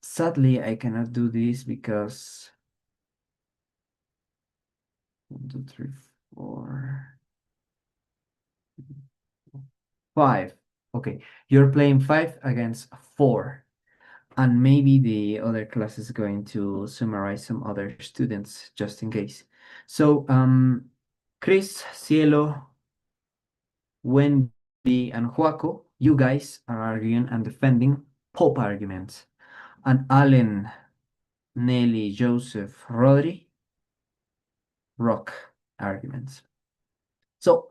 sadly, I cannot do this because 1, 2, 3, 4, 5. Okay, you're playing 5 against 4. And maybe the other class is going to summarize some other students just in case. So, Chris, Cielo, Wendy, and Joaco, you guys are arguing and defending pop arguments. And Allen, Nelly, Joseph, Rodri, rock arguments. So,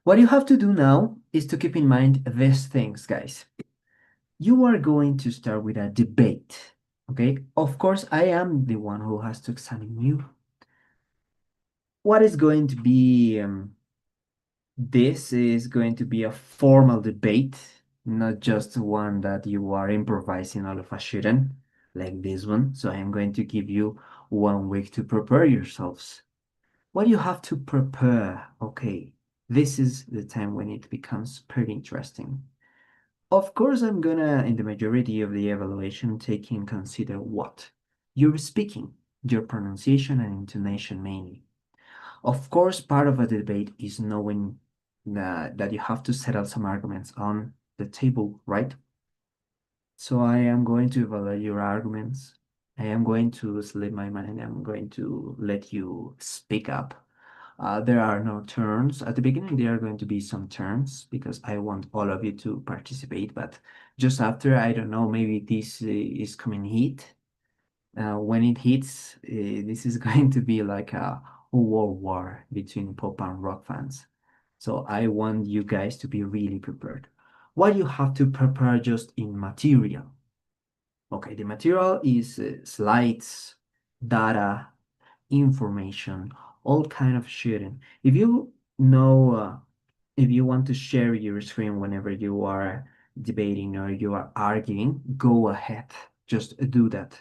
what you have to do now is to keep in mind these things, guys. You are going to start with a debate, okay? Of course, I am the one who has to examine you. What is going to be, this is going to be a formal debate, not just one that you are improvising all of a sudden, like this one. So I am going to give you 1 week to prepare yourselves. What you have to prepare, okay, This is the time when it becomes pretty interesting. Of course, I'm gonna, in the majority of the evaluation, take in consider what? Your speaking, your pronunciation and intonation mainly. Of course, part of a debate is knowing that you have to settle some arguments on the table, right? So I am going to evaluate your arguments. I am going to slip my mind and I'm going to let you speak up. There are no turns. At the beginning, there are going to be some turns because I want all of you to participate. But just after, I don't know, maybe this is coming heat. When it hits, this is going to be like a world war between pop and rock fans. So I want you guys to be really prepared. What you have to prepare just in material. Okay, the material is slides, data, information, all kind of sharing. If you know, if you want to share your screen whenever you are debating or you are arguing, go ahead, just do that.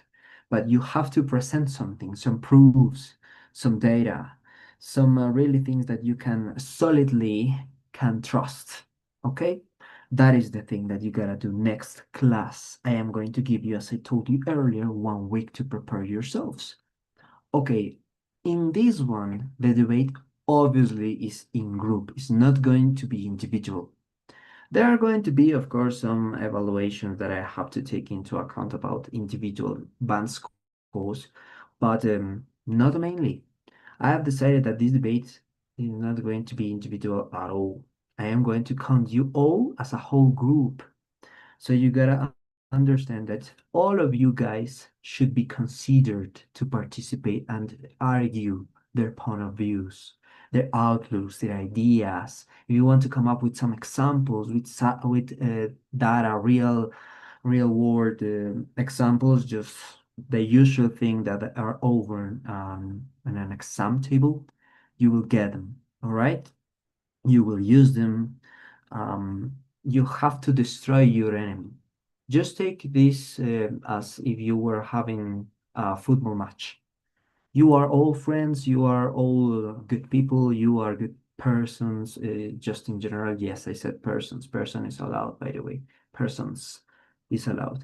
But you have to present something, some proofs, some data, some really things that you can solidly can trust. Okay? That is the thing that you gotta do next class. I am going to give you, as I told you earlier, 1 week to prepare yourselves. Okay, in this one, the debate obviously is in group. It's not going to be individual. There are going to be, of course, some evaluations that I have to take into account about individual band scores, but not mainly. I have decided that this debate is not going to be individual at all. I am going to count you all as a whole group. So you gotta understand that all of you guys should be considered to participate and argue their point of views, their outlooks, their ideas. If you want to come up with some examples with data, real world examples, just the usual thing that are over on an exam table, you will get them. All right, you will use them. You have to destroy your enemy. Just take this as if you were having a football match. You are all friends, you are all good people, you are good persons, just in general. Yes, I said persons. Person is allowed, by the way. Persons is allowed.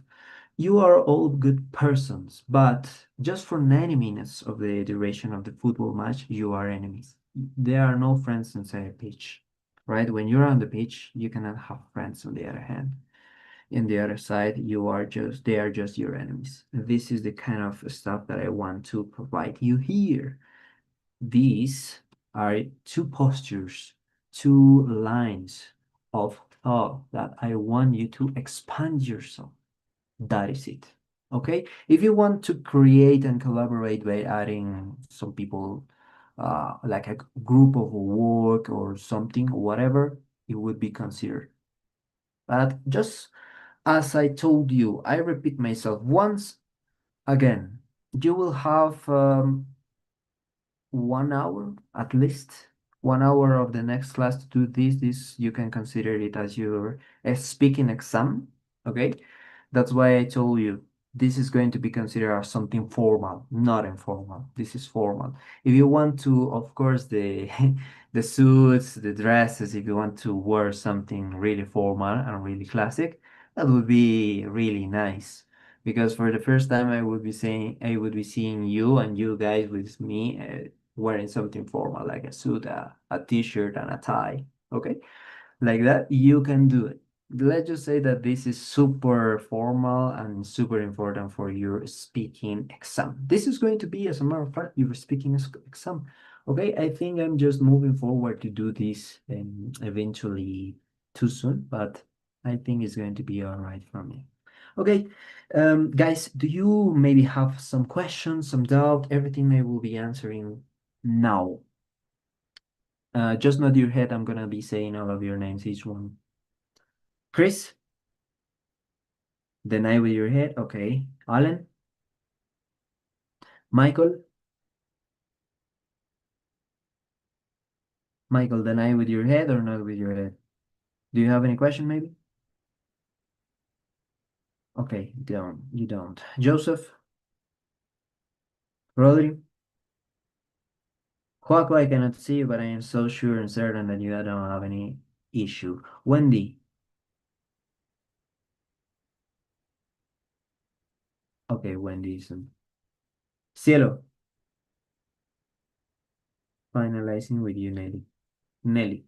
You are all good persons, but just for 90 minutes of the duration of the football match, you are enemies. There are no friends inside a pitch, right? When you're on the pitch, you cannot have friends on the other hand. In the other side, they are just your enemies. This is the kind of stuff that I want to provide you here. These are two postures, two lines of thought that I want you to expand yourself. That is it. Okay, if you want to create and collaborate by adding some people, like a group of work or something, whatever, it would be considered. But just as I told you, I repeat myself once again, you will have 1 hour at least, 1 hour of the next class to do this you can consider it as your speaking exam. Okay, that's why I told you this is going to be considered as something formal, not informal. This is formal. If you want to, of course, the the suits, the dresses, if you want to wear something really formal and really classic, that would be really nice, because for the first time I would be seeing you and you guys with me wearing something formal like a suit, a t-shirt and a tie. Okay, like that you can do it. Let's just say that this is super formal and super important for your speaking exam. This is going to be, as a matter of fact, your speaking exam. Okay, I think I'm just moving forward to do this eventually too soon, but I think it's going to be all right for me. Okay, guys, do you maybe have some questions, some doubt? Everything I will be answering now. Just nod your head. I'm gonna be saying all of your names, each one. Chris, deny with your head. Okay. Alan, Michael, Michael, deny with your head or not with your head? Do you have any question, maybe? Okay, you don't. Joseph, Rodri, Joaco, I cannot see you, but I am so sure and certain that you don't have any issue. Wendy. Okay, Wendy isn't. Cielo. Finalizing with you, Nelly. Nelly.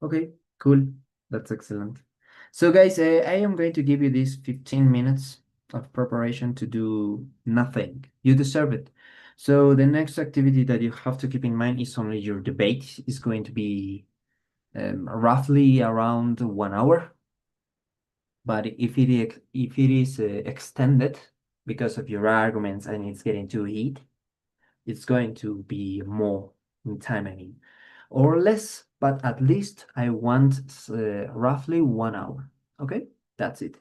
Okay, cool. That's excellent. So, guys, I am going to give you these 15 minutes of preparation to do nothing. You deserve it. So, the next activity that you have to keep in mind is only your debate is going to be roughly around 1 hour. But if it is extended because of your arguments and it's getting too heat, it's going to be more in time, I mean, or less, but at least I want roughly 1 hour. Okay, that's it.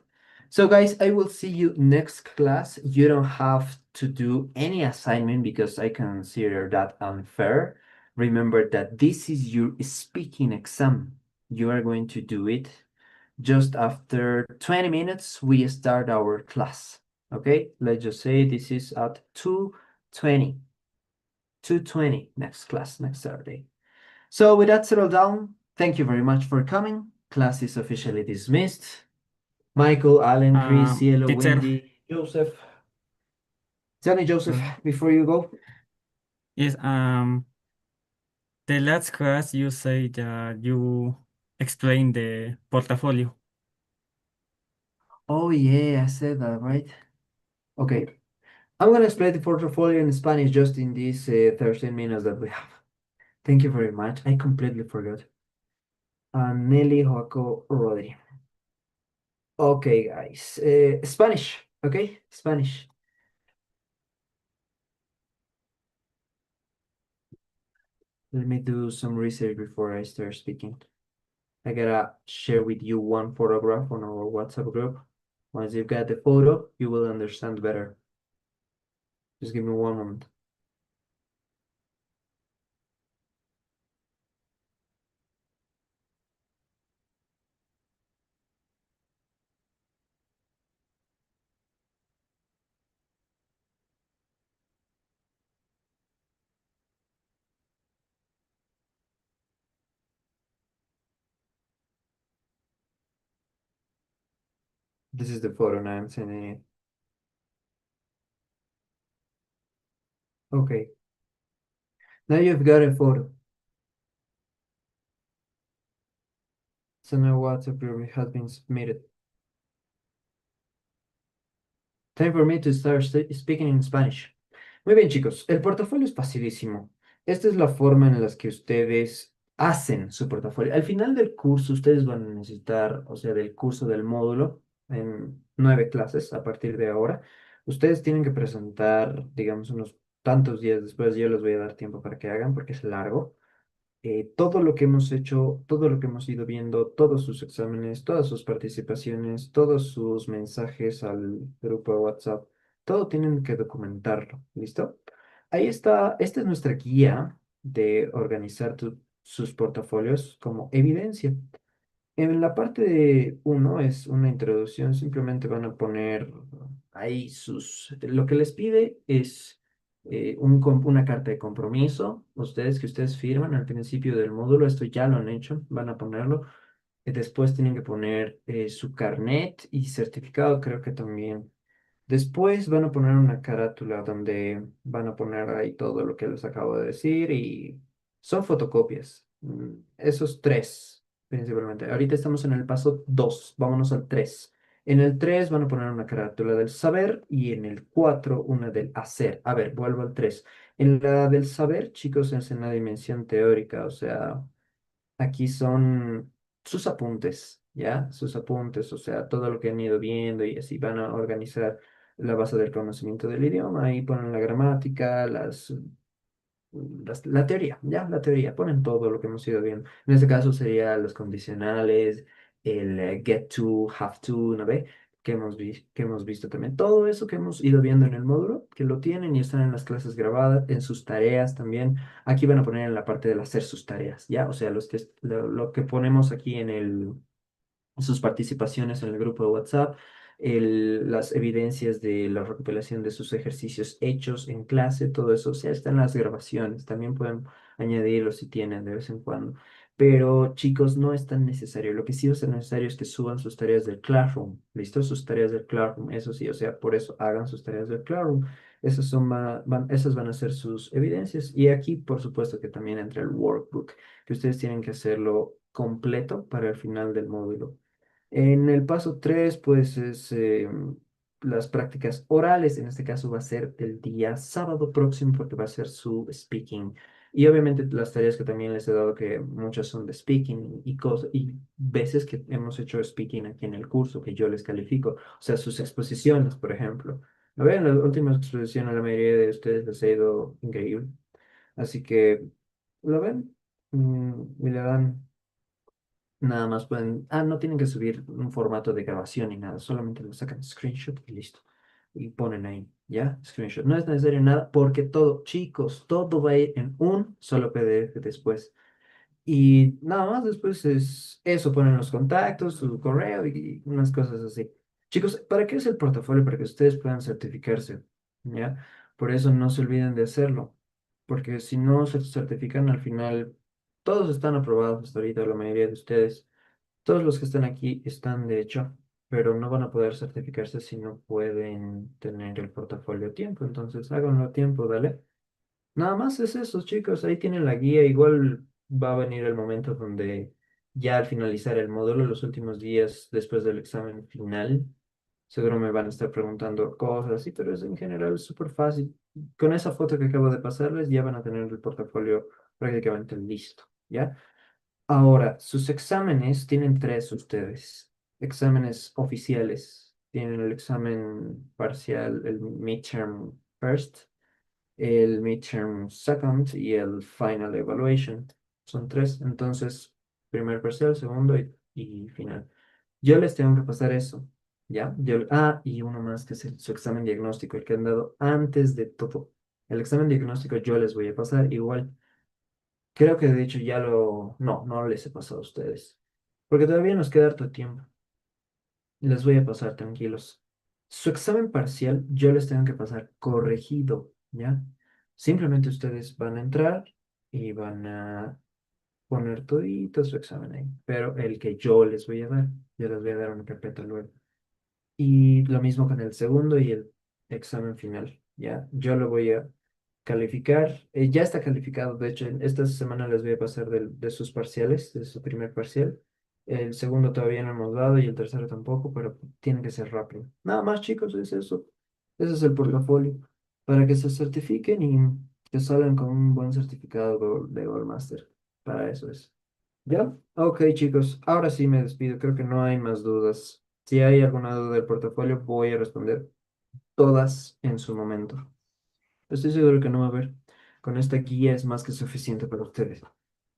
So guys, I will see you next class. You don't have to do any assignment because I consider that unfair. Remember that this is your speaking exam. You are going to do it just after 20 minutes. We start our class. Okay, let's just say this is at 2:20. 2:20 next class, next Saturday. So with that settled down, thank you very much for coming. Class is officially dismissed. Michael, Alan, Chris, Cielo, Teacher, Wendy, Joseph. Tell me, Joseph, uh, before you go. yes, the last class you say that you explain the portfolio. Oh yeah, I said that, right? Okay, I'm gonna explain the portfolio in Spanish just in these 13 minutes that we have. Thank you very much. I completely forgot. Nelly, Joaco, Rodri. Okay, guys. Spanish, okay? Spanish. Let me do some research before I start speaking. I gotta share with you one photograph on our WhatsApp group. Once you've got the photo, you will understand better. Just give me one moment. This is the photo now I'm sending it. Okay. Now you've got a photo. So now WhatsApp group has been submitted. Time for me to start speaking in Spanish. Muy bien, chicos, el portafolio es facilísimo. Esta es la forma en la que ustedes hacen su portafolio. Al final del curso, ustedes van a necesitar, o sea, del curso del módulo, en 9 clases a partir de ahora, ustedes tienen que presentar, digamos, unos tantos días después. Yo les voy a dar tiempo para que hagan porque es largo. Todo lo que hemos hecho, todo lo que hemos ido viendo, todos sus exámenes, todas sus participaciones, todos sus mensajes al grupo de WhatsApp, todo tienen que documentarlo, ¿listo? Ahí está, esta es nuestra guía de organizar sus portafolios como evidencia. En la parte de uno es una introducción, simplemente van a poner ahí lo que les pide es una carta de compromiso, que ustedes firman al principio del módulo, esto ya lo han hecho, van a ponerlo. Después tienen que poner su carnet y certificado, creo que también. Después van a poner una carátula donde van a poner ahí todo lo que les acabo de decir y son fotocopias. Esos tres, principalmente. Ahorita estamos en el paso 2, vámonos al 3. En el 3 van a poner una carátula del saber y en el 4 una del hacer. A ver, vuelvo al 3. En la del saber, chicos, es en la dimensión teórica, o sea, aquí son sus apuntes, ¿ya? Sus apuntes, o sea, todo lo que han ido viendo y así van a organizar la base del conocimiento del idioma. Ahí ponen la gramática, la teoría, ¿ya? La teoría, ponen todo lo que hemos ido viendo. En este caso sería los condicionales, el get to, have to, ¿no ve? Que hemos visto también. Todo eso que hemos ido viendo en el módulo, que lo tienen y están en las clases grabadas, en sus tareas también. Aquí van a poner en la parte del hacer sus tareas, ¿ya? O sea, lo que ponemos aquí en sus participaciones en el grupo de WhatsApp. las evidencias de la recopilación de sus ejercicios hechos en clase, todo eso, o sea, están las grabaciones, también pueden añadirlo si tienen de vez en cuando. Pero chicos, no es tan necesario. Lo que sí va a ser necesario es que suban sus tareas del Classroom. ¿Listo? Sus tareas del Classroom. Eso sí, o sea, por eso hagan sus tareas del Classroom. Esas van a ser sus evidencias. Y aquí, por supuesto, que también entra el workbook, que ustedes tienen que hacerlo completo para el final del módulo. En el paso 3 pues es las prácticas orales. En este caso va a ser el día sábado próximo porque va a ser su speaking. Y obviamente las tareas que también les he dado, que muchas son de speaking y cosas, y veces que hemos hecho speaking aquí en el curso, que yo les califico, o sea, sus exposiciones, por ejemplo. A ver, en las últimas exposiciones a la mayoría de ustedes les ha ido increíble. Así que, ¿lo ven? Y le dan, nada más pueden, no tienen que subir un formato de grabación ni nada, solamente lo sacan screenshot y listo. Y ponen ahí, ¿ya? Screenshot. No es necesario nada porque todo, chicos, todo va a ir en un solo PDF después. Y nada más después es eso, ponen los contactos, su correo y unas cosas así. Chicos, ¿para qué es el portafolio? Para que ustedes puedan certificarse, ¿ya? Por eso no se olviden de hacerlo, porque si no se certifican al final, todos están aprobados hasta ahorita, la mayoría de ustedes. Todos los que están aquí están, de hecho, pero no van a poder certificarse si no pueden tener el portafolio a tiempo. Entonces, háganlo a tiempo, dale. Nada más es eso, chicos. Ahí tienen la guía. Igual va a venir el momento donde ya al finalizar el módulo, los últimos días después del examen final, seguro me van a estar preguntando cosas, sí, pero es en general súper fácil. Con esa foto que acabo de pasarles, ya van a tener el portafolio prácticamente listo, ¿ya? Ahora, sus exámenes tienen tres ustedes. Exámenes oficiales. Tienen el examen parcial, el midterm first, el midterm second y el final evaluation. Son tres. Entonces, primer parcial, segundo y final. Yo les tengo que pasar eso. ¿Ya? Y uno más que es su examen diagnóstico, el que han dado antes de todo. El examen diagnóstico yo les voy a pasar igual. Creo que de hecho ya lo... No, no les he pasado a ustedes. Porque todavía nos queda harto tiempo. Les voy a pasar tranquilos. Su examen parcial yo les tengo que pasar corregido, ¿ya? Simplemente ustedes van a entrar y van a poner todito su examen ahí. Pero el que yo les voy a dar una carpeta luego. Y lo mismo con el segundo y el examen final, ¿ya? Yo lo voy a calificar. Ya está calificado, de hecho, esta semana les voy a pasar de sus parciales, de su primer parcial. El segundo todavía no hemos dado y el tercero tampoco, pero tiene que ser rápido. Nada más, chicos, es eso. Ese es el portafolio. Para que se certifiquen y que salgan con un buen certificado de Gold Master. Para eso es. ¿Ya? Ok, chicos, ahora sí me despido. Creo que no hay más dudas. Si hay alguna duda del portafolio, voy a responder todas en su momento. Estoy seguro que no va a haber. Con esta guía es más que suficiente para ustedes.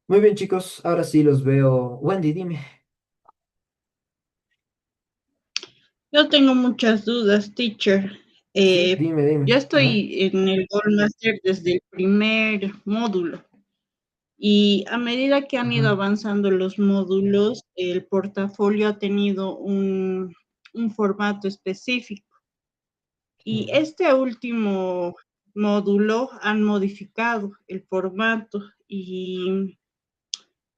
Muy bien, chicos, ahora sí los veo. Wendy, dime. Yo tengo muchas dudas, teacher. Sí, dime. Yo A ver. estoy en el Gold Master desde el primer módulo y a medida que han ido Ajá. avanzando los módulos, el portafolio ha tenido un formato específico. Y Sí. este último módulo han modificado el formato y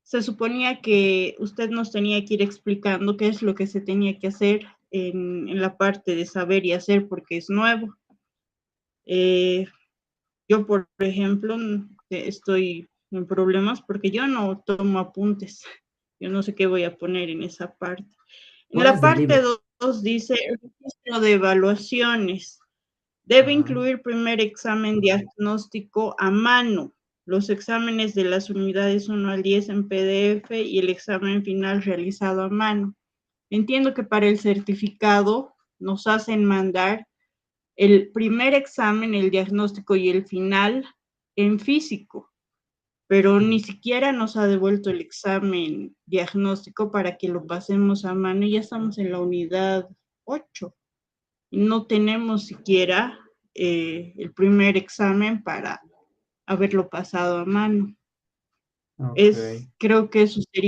se suponía que usted nos tenía que ir explicando qué es lo que se tenía que hacer en la parte de saber y hacer porque es nuevo. Yo, por ejemplo, estoy en problemas porque yo no tomo apuntes. Yo no sé qué voy a poner en esa parte. En la Pones del parte libro. 2 dice registro de evaluaciones. Debe Ajá. incluir primer examen diagnóstico a mano, los exámenes de las unidades 1 al 10 en PDF y el examen final realizado a mano. Entiendo que para el certificado nos hacen mandar el primer examen, el diagnóstico y el final en físico, pero ni siquiera nos ha devuelto el examen diagnóstico para que lo pasemos a mano y ya estamos en la unidad 8. No tenemos siquiera el primer examen para haberlo pasado a mano. Ok. Creo que eso sería